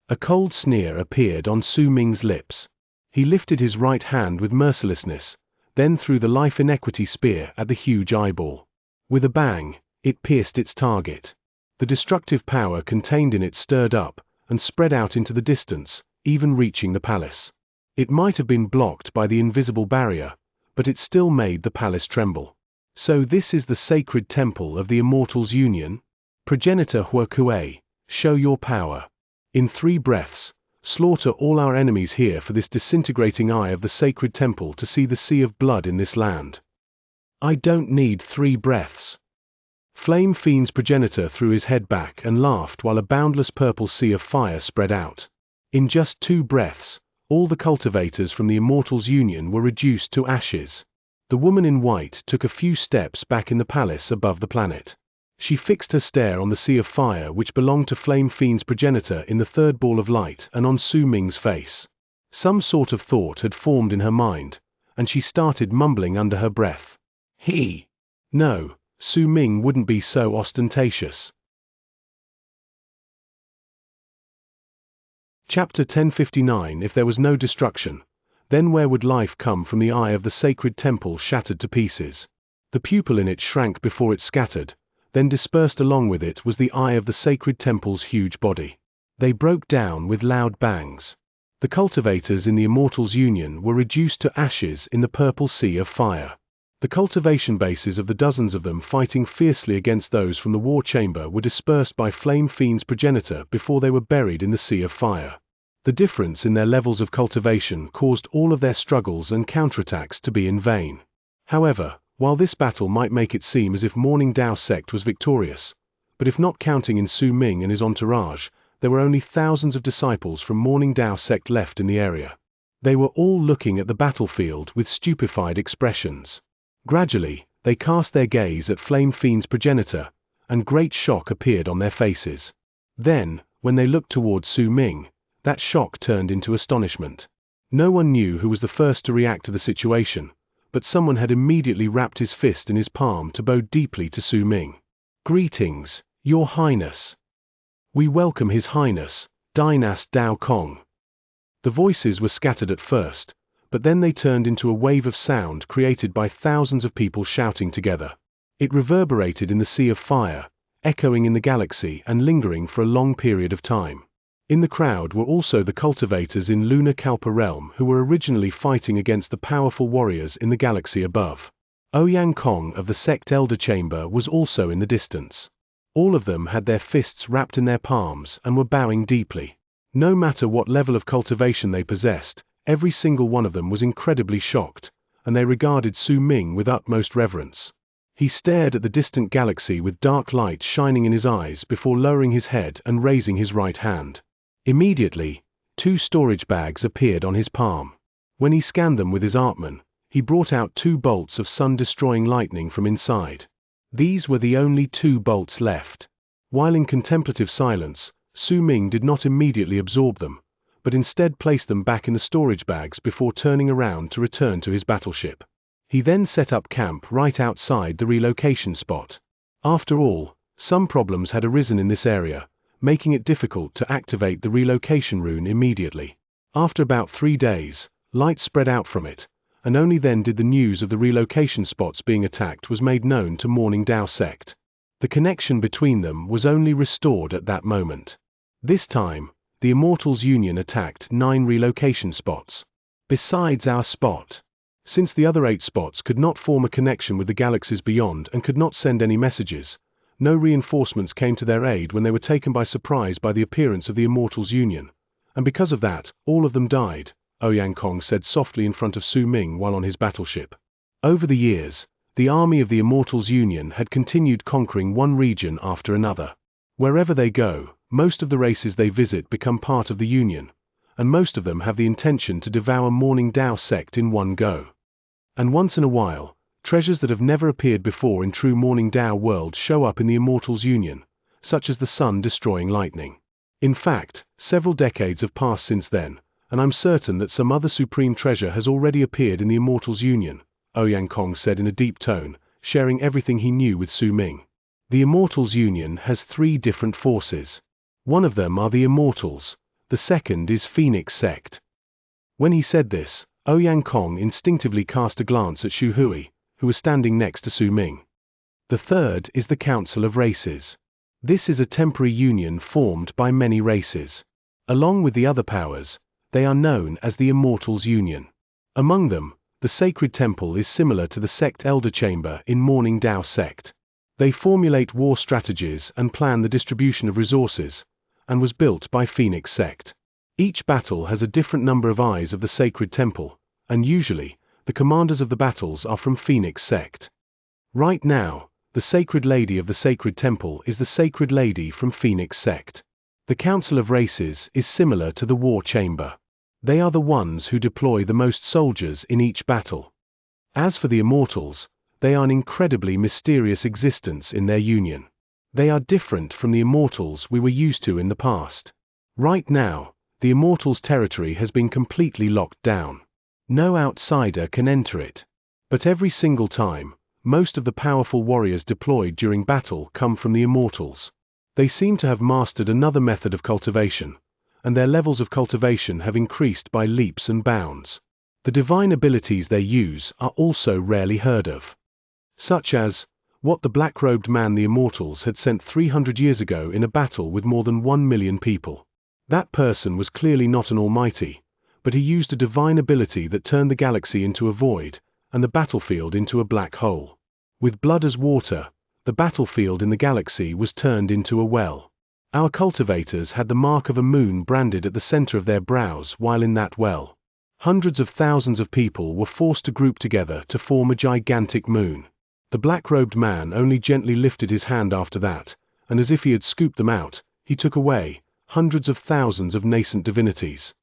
A cold sneer appeared on Su Ming's lips. He lifted his right hand with mercilessness, then threw the life inequity spear at the huge eyeball. With a bang, it pierced its target. The destructive power contained in it stirred up and spread out into the distance, even reaching the palace. It might have been blocked by the invisible barrier, but it still made the palace tremble. So this is the sacred temple of the Immortals' Union? Progenitor Huokue, show your power. In 3 breaths, slaughter all our enemies here for this disintegrating eye of the sacred temple to see the sea of blood in this land. I don't need 3 breaths. Flame Fiend's progenitor threw his head back and laughed while a boundless purple sea of fire spread out. In just 2 breaths, all the cultivators from the Immortals' Union were reduced to ashes. The woman in white took a few steps back in the palace above the planet. She fixed her stare on the sea of fire which belonged to Flame Fiend's progenitor in the 3rd ball of light and on Su Ming's face. Some sort of thought had formed in her mind, and she started mumbling under her breath. No, Su Ming wouldn't be so ostentatious. Chapter 1059. If there was no destruction, then where would life come from the eye of the sacred temple shattered to pieces? The pupil in it shrank before it scattered, then dispersed along with it was the eye of the sacred temple's huge body. They broke down with loud bangs. The cultivators in the Immortals' Union were reduced to ashes in the purple sea of fire. The cultivation bases of the dozens of them fighting fiercely against those from the war chamber were dispersed by Flame Fiend's progenitor before they were buried in the sea of fire. The difference in their levels of cultivation caused all of their struggles and counterattacks to be in vain. However, while this battle might make it seem as if Morning Dao Sect was victorious, but if not counting in Su Ming and his entourage, there were only thousands of disciples from Morning Dao Sect left in the area. They were all looking at the battlefield with stupefied expressions. Gradually, they cast their gaze at Flame Fiend's progenitor, and great shock appeared on their faces. Then, when they looked toward Su Ming, that shock turned into astonishment. No one knew who was the first to react to the situation, but someone had immediately wrapped his fist in his palm to bow deeply to Su Ming. Greetings, Your Highness. We welcome His Highness, Dynast Dao Kong. The voices were scattered at first, but then they turned into a wave of sound created by thousands of people shouting together. It reverberated in the sea of fire, echoing in the galaxy and lingering for a long period of time. In the crowd were also the cultivators in Lunar Kalpa realm who were originally fighting against the powerful warriors in the galaxy above. Ouyang Kong of the Sect Elder Chamber was also in the distance. All of them had their fists wrapped in their palms and were bowing deeply. No matter what level of cultivation they possessed, every single one of them was incredibly shocked, and they regarded Su Ming with utmost reverence. He stared at the distant galaxy with dark light shining in his eyes before lowering his head and raising his right hand. Immediately, 2 storage bags appeared on his palm. When he scanned them with his Artman, he brought out 2 bolts of sun-destroying lightning from inside. These were the only 2 bolts left. While in contemplative silence, Su Ming did not immediately absorb them, but instead placed them back in the storage bags before turning around to return to his battleship. He then set up camp right outside the relocation spot. After all, some problems had arisen in this area, making it difficult to activate the relocation rune immediately. After about 3 days, light spread out from it, and only then did the news of the relocation spots being attacked was made known to Morning Dao Sect. The connection between them was only restored at that moment. This time, the Immortals' Union attacked 9 relocation spots. Besides our spot. Since the other 8 spots could not form a connection with the galaxies beyond and could not send any messages, no reinforcements came to their aid when they were taken by surprise by the appearance of the Immortals' Union, and because of that, all of them died, Ouyang Kong said softly in front of Su Ming while on his battleship. Over the years, the army of the Immortals' Union had continued conquering one region after another. Wherever they go, most of the races they visit become part of the Union, and most of them have the intention to devour Morning Dao Sect in one go. And once in a while, treasures that have never appeared before in true Morning Dao world show up in the Immortals' Union, such as the sun-destroying lightning. In fact, several decades have passed since then, and I'm certain that some other supreme treasure has already appeared in the Immortals' Union, Ouyang Kong said in a deep tone, sharing everything he knew with Su Ming. The Immortals Union has 3 different forces. One of them are the Immortals, the second is Phoenix Sect. When he said this, Ouyang Kong instinctively cast a glance at Xu Hui, who was standing next to Su Ming. The third is the Council of Races. This is a temporary union formed by many races. Along with the other powers, they are known as the Immortals Union. Among them, the Sacred Temple is similar to the Sect Elder Chamber in Morning Dao Sect. They formulate war strategies and plan the distribution of resources, and was built by Phoenix Sect. Each battle has a different number of eyes of the Sacred Temple, and usually, the commanders of the battles are from Phoenix Sect. Right now, the Sacred Lady of the Sacred Temple is the Sacred Lady from Phoenix Sect. The Council of Races is similar to the War Chamber. They are the ones who deploy the most soldiers in each battle. As for the Immortals, they are an incredibly mysterious existence in their union. They are different from the Immortals we were used to in the past. Right now, the Immortals' territory has been completely locked down. No outsider can enter it. But every single time, most of the powerful warriors deployed during battle come from the Immortals. They seem to have mastered another method of cultivation, and their levels of cultivation have increased by leaps and bounds. The divine abilities they use are also rarely heard of. Such as, what the black-robed man the Immortals had sent 300 years ago in a battle with more than 1 million people. That person was clearly not an almighty, but he used a divine ability that turned the galaxy into a void, and the battlefield into a black hole. With blood as water, the battlefield in the galaxy was turned into a well. Our cultivators had the mark of a moon branded at the center of their brows while in that well. Hundreds of thousands of people were forced to group together to form a gigantic moon. The black-robed man only gently lifted his hand after that, and as if he had scooped them out, he took away hundreds of thousands of nascent divinities.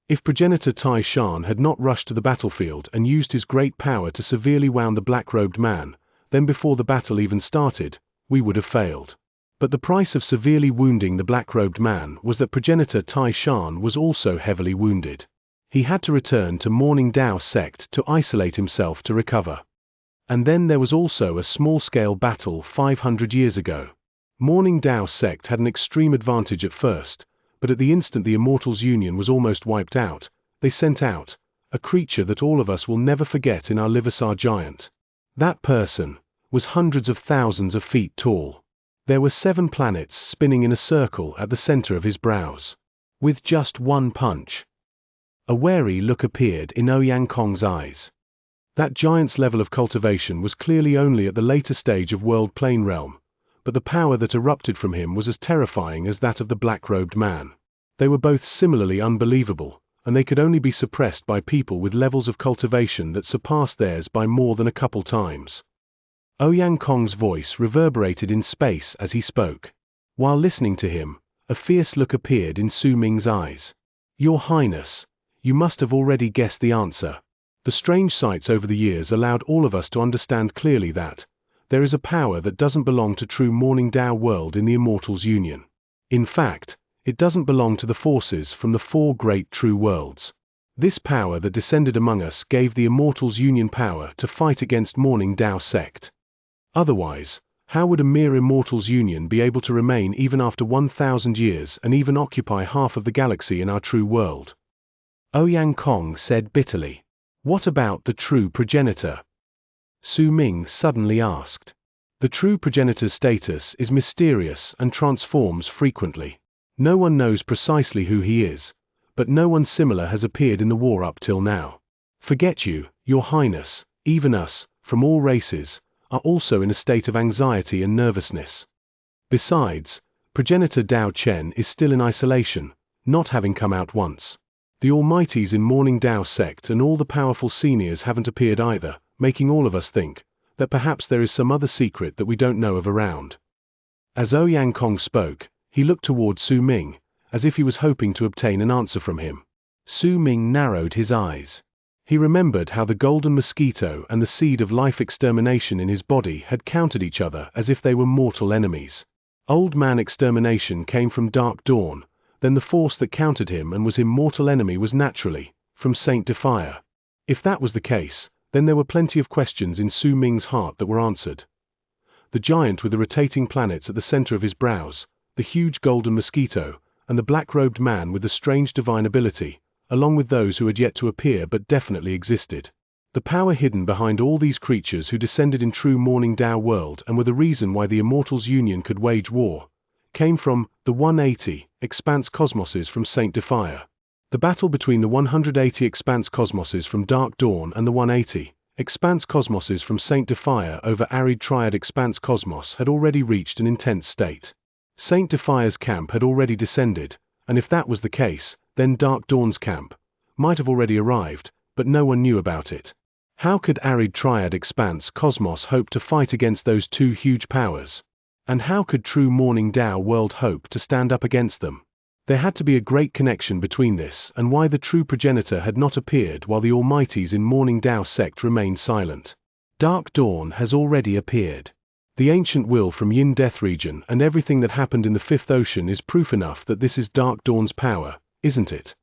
If progenitor Tai Shan had not rushed to the battlefield and used his great power to severely wound the black-robed man, then before the battle even started, we would have failed. But the price of severely wounding the black-robed man was that progenitor Tai Shan was also heavily wounded. He had to return to Morning Dao Sect to isolate himself to recover. And then there was also a small-scale battle 500 years ago. Morning Dao Sect had an extreme advantage at first, but at the instant the Immortals Union was almost wiped out, they sent out a creature that all of us will never forget in our Livisar giant. That person was hundreds of thousands of feet tall. There were 7 planets spinning in a circle at the center of his brows. With just one punch, a wary look appeared in Ouyang Kong's eyes. That giant's level of cultivation was clearly only at the later stage of World Plane Realm, but the power that erupted from him was as terrifying as that of the black-robed man. They were both similarly unbelievable, and they could only be suppressed by people with levels of cultivation that surpassed theirs by more than a couple times. Ouyang Kong's voice reverberated in space as he spoke. While listening to him, a fierce look appeared in Su Ming's eyes. Your Highness, you must have already guessed the answer. The strange sights over the years allowed all of us to understand clearly that there is a power that doesn't belong to true Morning Dao world in the Immortals Union. In fact, it doesn't belong to the forces from the 4 great true worlds. This power that descended among us gave the Immortals Union power to fight against Morning Dao Sect. Otherwise, how would a mere Immortals Union be able to remain even after 1,000 years and even occupy half of the galaxy in our true world? Ouyang Kong said bitterly. What about the true progenitor? Su Ming suddenly asked. The true progenitor's status is mysterious and transforms frequently. No one knows precisely who he is, but no one similar has appeared in the war up till now. Forget you, Your Highness, even us, from all races, are also in a state of anxiety and nervousness. Besides, progenitor Dao Chen is still in isolation, not having come out once. The Almighties in Morning Dao Sect and all the powerful seniors haven't appeared either, making all of us think that perhaps there is some other secret that we don't know of around. As Ouyang Kong spoke, he looked toward Su Ming, as if he was hoping to obtain an answer from him. Su Ming narrowed his eyes. He remembered how the golden mosquito and the seed of life extermination in his body had countered each other as if they were mortal enemies. Old man extermination came from Dark Dawn, then the force that countered him and was his mortal enemy was naturally from Saint Defier. If that was the case, then there were plenty of questions in Su Ming's heart that were answered. the giant with the rotating planets at the center of his brows, the huge golden mosquito, and the black-robed man with the strange divine ability, along with those who had yet to appear but definitely existed. The power hidden behind all these creatures who descended in true Morning Dao world and were the reason why the Immortals Union could wage war, came from the 180 Expanse Cosmoses from Saint Defier. The battle between the 180 Expanse Cosmoses from Dark Dawn and the 180 Expanse Cosmoses from Saint Defier over Arid Triad Expanse Cosmos had already reached an intense state. Saint Defier's camp had already descended, and if that was the case, then Dark Dawn's camp might have already arrived, but no one knew about it. How could Arid Triad Expanse Cosmos hope to fight against those two huge powers? And how could true Morning Dao world hope to stand up against them? There had to be a great connection between this and why the true progenitor had not appeared while the Almighties in Morning Dao sect remained silent. Dark Dawn has already appeared. The ancient will from Yin Death region and everything that happened in the Fifth Ocean is proof enough that this is Dark Dawn's power, isn't it?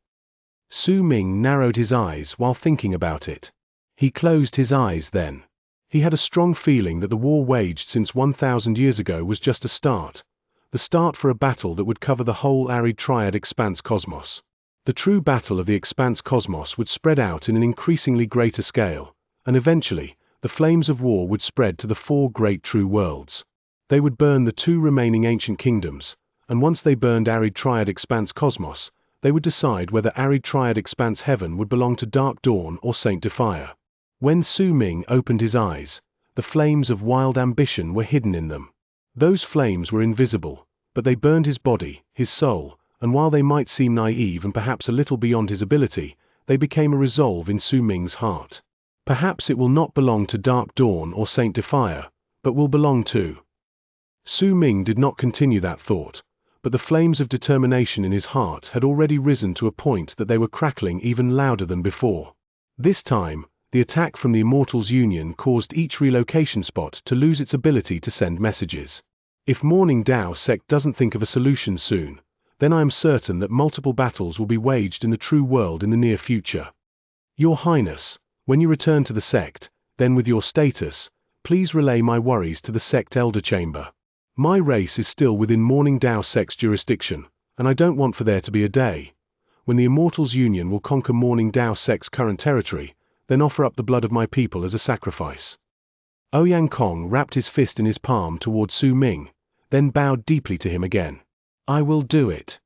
Su Ming narrowed his eyes while thinking about it. He closed his eyes then. He had a strong feeling that the war waged since 1,000 years ago was just a start. The start for a battle that would cover the whole Arid Triad Expanse Cosmos. The true battle of the Expanse Cosmos would spread out in an increasingly greater scale, and eventually, the flames of war would spread to the four great true worlds. They would burn the two remaining ancient kingdoms, and once they burned Arid Triad Expanse Cosmos, they would decide whether Arid Triad Expanse Heaven would belong to Dark Dawn or Saint Defier. When Su Ming opened his eyes, the flames of wild ambition were hidden in them. Those flames were invisible, but they burned his body, his soul, and while they might seem naive and perhaps a little beyond his ability, they became a resolve in Su Ming's heart. Perhaps it will not belong to Dark Dawn or Saint Defier, but will belong to. Su Ming did not continue that thought, but the flames of determination in his heart had already risen to a point that they were crackling even louder than before. This time, the attack from the Immortals Union caused each relocation spot to lose its ability to send messages. If Morning Dao sect doesn't think of a solution soon, then I am certain that multiple battles will be waged in the true world in the near future. Your Highness, when you return to the sect, then with your status, please relay my worries to the sect elder chamber. My race is still within Morning Dao sect's jurisdiction, and I don't want for there to be a day when the Immortals Union will conquer Morning Dao sect's current territory, then offer up the blood of my people as a sacrifice. Ouyang Kong wrapped his fist in his palm toward Su Ming, then bowed deeply to him again. I will do it.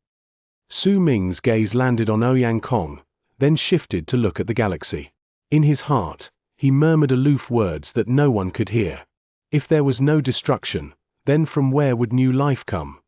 Su Ming's gaze landed on Ouyang Kong, then shifted to look at the galaxy. In his heart, he murmured aloof words that no one could hear. If there was no destruction, then from where would new life come?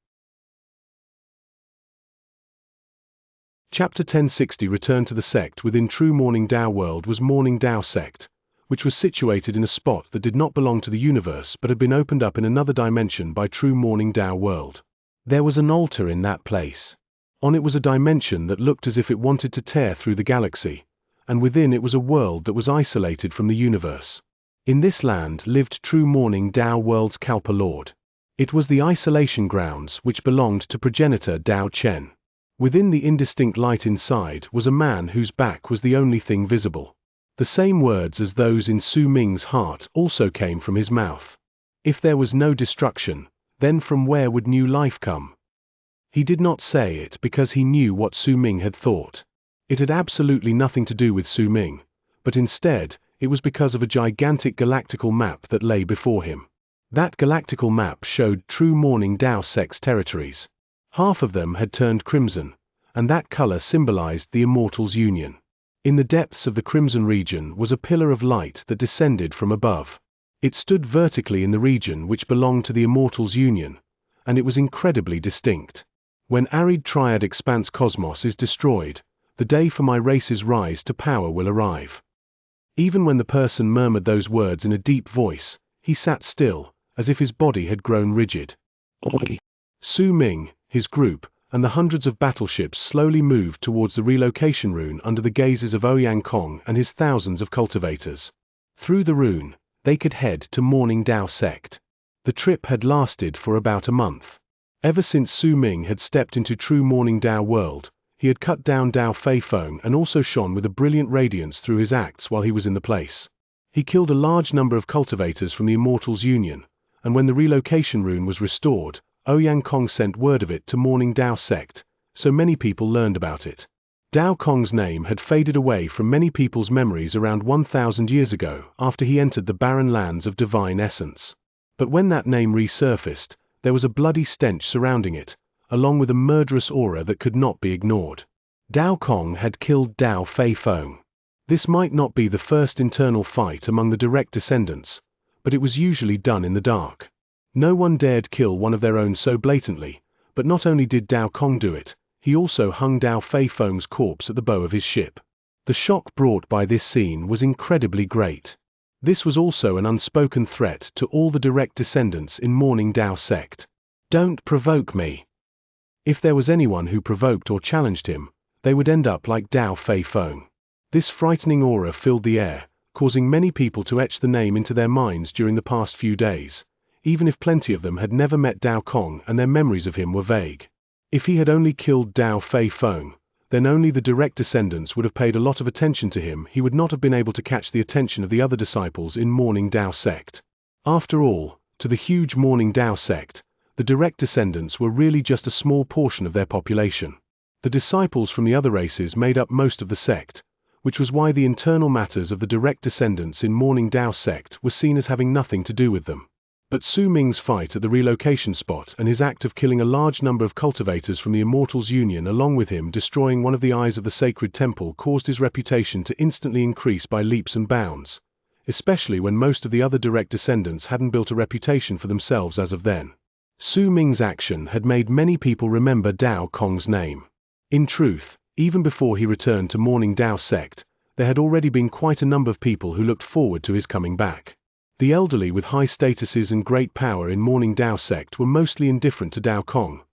Chapter 1060 Return to the sect within true Morning Dao world was Morning Dao sect, which was situated in a spot that did not belong to the universe but had been opened up in another dimension by true Morning Dao world. There was an altar in that place. On it was a dimension that looked as if it wanted to tear through the galaxy, and within it was a world that was isolated from the universe. In this land lived true Morning Dao world's Kalpa Lord. It was the isolation grounds which belonged to progenitor Dao Chen. Within the indistinct light inside was a man whose back was the only thing visible. The same words as those in Su Ming's heart also came from his mouth. If there was no destruction, then from where would new life come? He did not say it because he knew what Su Ming had thought. It had absolutely nothing to do with Su Ming, but instead, it was because of a gigantic galactical map that lay before him. That galactical map showed true Morning Dao sect's territories. Half of them had turned crimson, and that color symbolized the Immortals Union. In the depths of the crimson region was a pillar of light that descended from above. It stood vertically in the region which belonged to the Immortals Union, and it was incredibly distinct. When Arid Triad Expanse Cosmos is destroyed, the day for my race's rise to power will arrive. Even when the person murmured those words in a deep voice, he sat still, as if his body had grown rigid. Oi! Su Ming, his group, and the hundreds of battleships slowly moved towards the relocation rune under the gazes of Ouyang Kong and his thousands of cultivators. Through the rune, they could head to Morning Dao sect. The trip had lasted for about a month. Ever since Su Ming had stepped into true Morning Dao world, he had cut down Dao Fei Feng and also shone with a brilliant radiance through his acts while he was in the place. He killed a large number of cultivators from the Immortals Union, and when the relocation rune was restored, Ouyang Kong sent word of it to Morning Dao sect, so many people learned about it. Dao Kong's name had faded away from many people's memories around 1,000 years ago after he entered the barren lands of divine essence. But when that name resurfaced, there was a bloody stench surrounding it, along with a murderous aura that could not be ignored. Dao Kong had killed Dao Fei Feng. This might not be the first internal fight among the direct descendants, but it was usually done in the dark. No one dared kill one of their own so blatantly, but not only did Dao Kong do it, he also hung Dao Fei Feng's corpse at the bow of his ship. The shock brought by this scene was incredibly great. This was also an unspoken threat to all the direct descendants in Morning Dao sect. Don't provoke me. If there was anyone who provoked or challenged him, they would end up like Dao Fei Feng. This frightening aura filled the air, causing many people to etch the name into their minds during the past few days, even if plenty of them had never met Dao Kong and their memories of him were vague. If he had only killed Dao Fei Feng, then only the direct descendants would have paid a lot of attention to him. He would not have been able to catch the attention of the other disciples in Morning Dao sect. After all, to the huge Morning Dao sect, the direct descendants were really just a small portion of their population. The disciples from the other races made up most of the sect, which was why the internal matters of the direct descendants in Morning Dao sect were seen as having nothing to do with them. But Su Ming's fight at the relocation spot and his act of killing a large number of cultivators from the Immortals Union along with him destroying one of the eyes of the sacred temple caused his reputation to instantly increase by leaps and bounds, especially when most of the other direct descendants hadn't built a reputation for themselves as of then. Su Ming's action had made many people remember Dao Kong's name. In truth, even before he returned to Morning Dao sect, there had already been quite a number of people who looked forward to his coming back. The elderly with high statuses and great power in Morning Dao sect were mostly indifferent to Dao Kong,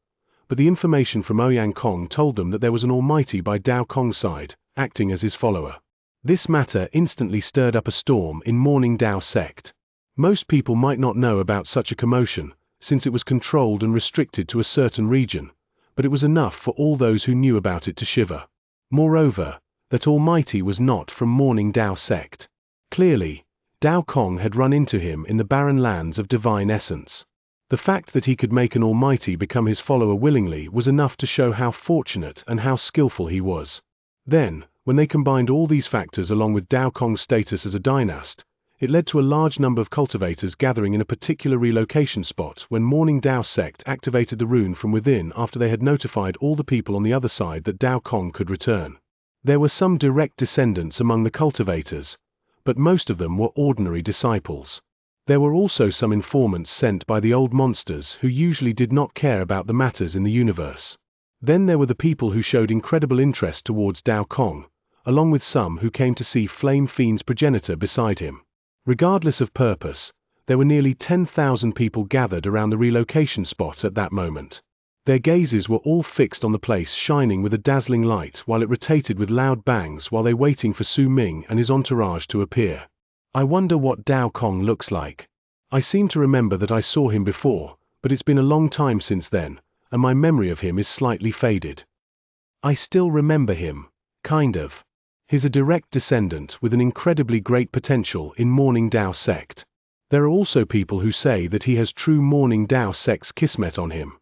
but the information from Ouyang Kong told them that there was an almighty by Dao Kong's side, acting as his follower. This matter instantly stirred up a storm in Morning Dao sect. Most people might not know about such a commotion, since it was controlled and restricted to a certain region, but it was enough for all those who knew about it to shiver. Moreover, that almighty was not from Morning Dao sect. Clearly, Dao Kong had run into him in the barren lands of divine essence. The fact that he could make an almighty become his follower willingly was enough to show how fortunate and how skillful he was. Then, when they combined all these factors along with Dao Kong's status as a dynast, it led to a large number of cultivators gathering in a particular relocation spot when Morning Dao sect activated the rune from within after they had notified all the people on the other side that Dao Kong could return. There were some direct descendants among the cultivators, but most of them were ordinary disciples. There were also some informants sent by the old monsters who usually did not care about the matters in the universe. Then there were the people who showed incredible interest towards Dao Kong, along with some who came to see Flame Fiend's progenitor beside him. Regardless of purpose, there were nearly 10,000 people gathered around the relocation spot at that moment. Their gazes were all fixed on the place shining with a dazzling light while it rotated with loud bangs while they waiting for Su Ming and his entourage to appear. I wonder what Dao Kong looks like. I seem to remember that I saw him before, but it's been a long time since then, and my memory of him is slightly faded. I still remember him, kind of. He's a direct descendant with an incredibly great potential in Morning Dao sect. There are also people who say that he has true Morning Dao sect's kismet on him.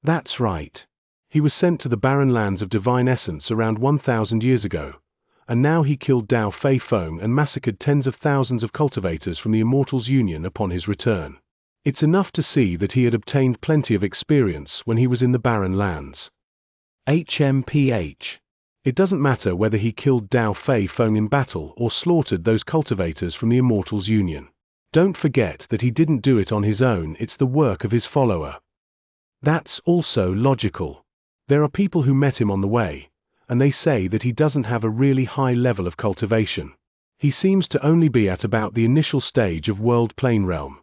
That's right. He was sent to the barren lands of divine essence around 1,000 years ago, and now he killed Dao Fei Feng and massacred tens of thousands of cultivators from the Immortals Union upon his return. It's enough to see that he had obtained plenty of experience when he was in the barren lands. HMPH. It doesn't matter whether he killed Dao Fei Feng in battle or slaughtered those cultivators from the Immortals Union. Don't forget that he didn't do it on his own, it's the work of his follower. That's also logical. There are people who met him on the way, and they say that he doesn't have a really high level of cultivation. He seems to only be at about the initial stage of World Plane Realm.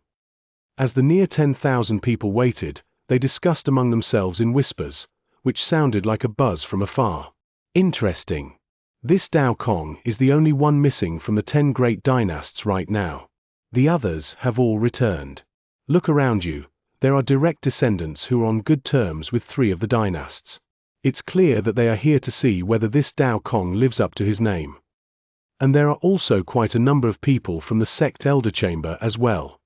As the near 10,000 people waited, they discussed among themselves in whispers, which sounded like a buzz from afar. Interesting. This Dao Kong is the only one missing from the 10 great dynasts right now. The others have all returned. Look around you. There are direct descendants who are on good terms with 3 of the dynasts. It's clear that they are here to see whether this Dao Kong lives up to his name. And there are also quite a number of people from the sect elder chamber as well.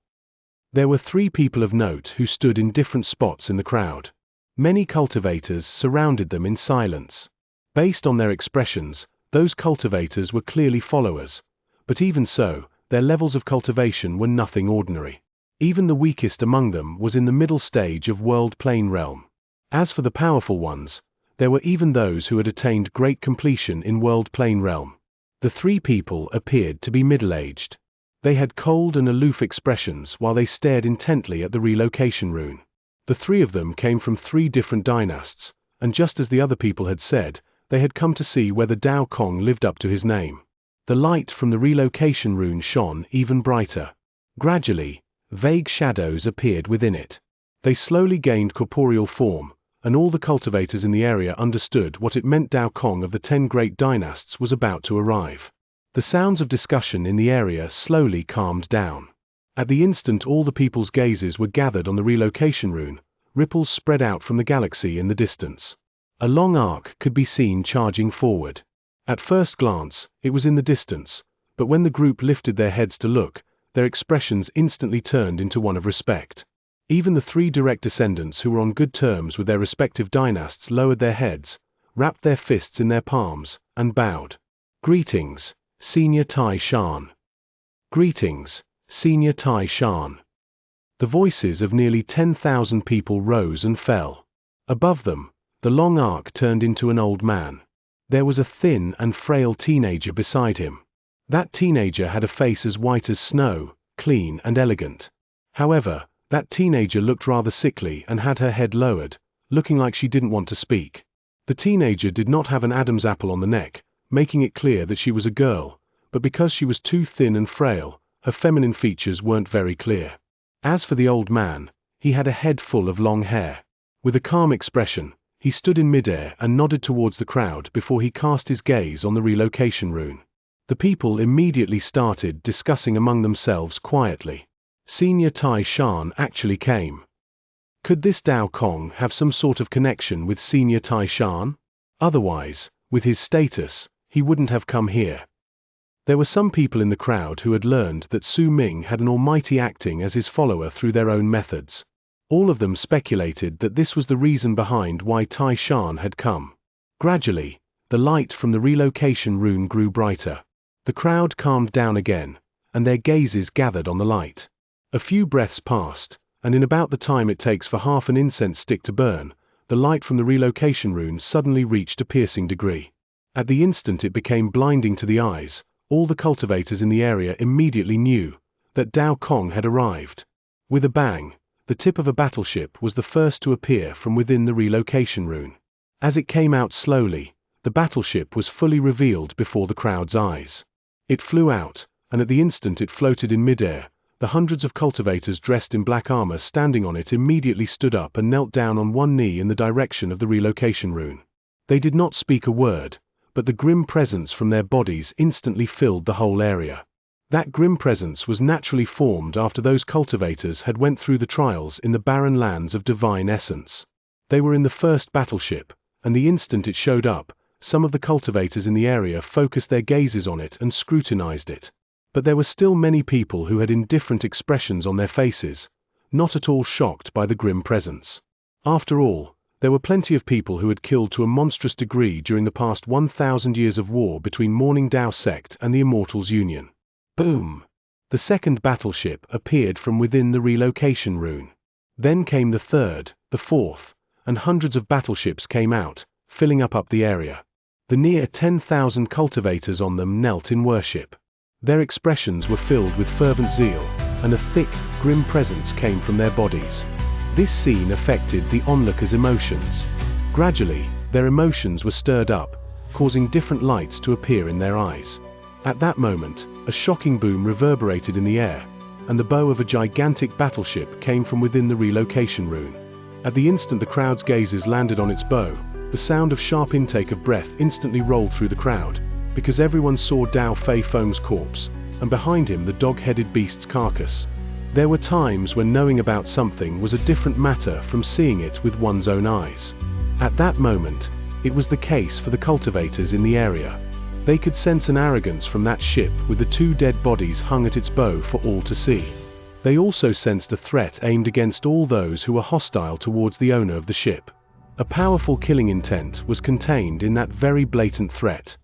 There were 3 people of note who stood in different spots in the crowd. Many cultivators surrounded them in silence. Based on their expressions, those cultivators were clearly followers, but even so, their levels of cultivation were nothing ordinary. Even the weakest among them was in the middle stage of world plane realm. As for the powerful ones, there were even those who had attained great completion in world plane realm. The 3 people appeared to be middle-aged. They had cold and aloof expressions while they stared intently at the relocation rune. The 3 of them came from 3 different dynasts, and just as the other people had said, they had come to see whether Dao Kong lived up to his name. The light from the relocation rune shone even brighter. Gradually, vague shadows appeared within it. They slowly gained corporeal form, and all the cultivators in the area understood what it meant. Dao Kong of the 10 great dynasts was about to arrive. The sounds of discussion in the area slowly calmed down. At the instant all the people's gazes were gathered on the relocation rune, ripples spread out from the galaxy in the distance. A long arc could be seen charging forward. At first glance, it was in the distance, but when the group lifted their heads to look, their expressions instantly turned into one of respect. Even the 3 direct descendants who were on good terms with their respective dynasts lowered their heads, wrapped their fists in their palms, and bowed. Greetings, Senior Tai Shan. Greetings, Senior Tai Shan. The voices of nearly 10,000 people rose and fell. Above them, the long arc turned into an old man. There was a thin and frail teenager beside him. That teenager had a face as white as snow, clean and elegant. However, that teenager looked rather sickly and had her head lowered, looking like she didn't want to speak. The teenager did not have an Adam's apple on the neck, making it clear that she was a girl, but because she was too thin and frail, her feminine features weren't very clear. As for the old man, he had a head full of long hair. With a calm expression, he stood in midair and nodded towards the crowd before he cast his gaze on the relocation rune. The people immediately started discussing among themselves quietly. Senior Tai Shan actually came. Could this Dao Kong have some sort of connection with Senior Tai Shan? Otherwise, with his status, he wouldn't have come here. There were some people in the crowd who had learned that Su Ming had an almighty acting as his follower through their own methods. All of them speculated that this was the reason behind why Tai Shan had come. Gradually, the light from the relocation rune grew brighter. The crowd calmed down again, and their gazes gathered on the light. A few breaths passed, and in about the time it takes for half an incense stick to burn, the light from the relocation rune suddenly reached a piercing degree. At the instant it became blinding to the eyes, all the cultivators in the area immediately knew that Dao Kong had arrived. With a bang, the tip of a battleship was the first to appear from within the relocation rune. As it came out slowly, the battleship was fully revealed before the crowd's eyes. It flew out, and at the instant it floated in midair, the hundreds of cultivators dressed in black armor standing on it immediately stood up and knelt down on one knee in the direction of the relocation rune. They did not speak a word, but the grim presence from their bodies instantly filled the whole area. That grim presence was naturally formed after those cultivators had went through the trials in the barren lands of divine essence. They were in the first battleship, and the instant it showed up, some of the cultivators in the area focused their gazes on it and scrutinized it. But there were still many people who had indifferent expressions on their faces, not at all shocked by the grim presence. After all, there were plenty of people who had killed to a monstrous degree during the past 1,000 years of war between Morning Dao Sect and the Immortals Union. Boom! The second battleship appeared from within the relocation rune. Then came the third, the fourth, and hundreds of battleships came out, filling up the area. The near 10,000 cultivators on them knelt in worship. Their expressions were filled with fervent zeal, and a thick, grim presence came from their bodies. This scene affected the onlookers' emotions. Gradually, their emotions were stirred up, causing different lights to appear in their eyes. At that moment, a shocking boom reverberated in the air, and the bow of a gigantic battleship came from within the relocation rune. At the instant the crowd's gazes landed on its bow, the sound of sharp intake of breath instantly rolled through the crowd, because everyone saw Dao Fei Feng's corpse, and behind him the dog-headed beast's carcass. There were times when knowing about something was a different matter from seeing it with one's own eyes. At that moment, it was the case for the cultivators in the area. They could sense an arrogance from that ship with the 2 dead bodies hung at its bow for all to see. They also sensed a threat aimed against all those who were hostile towards the owner of the ship. A powerful killing intent was contained in that very blatant threat.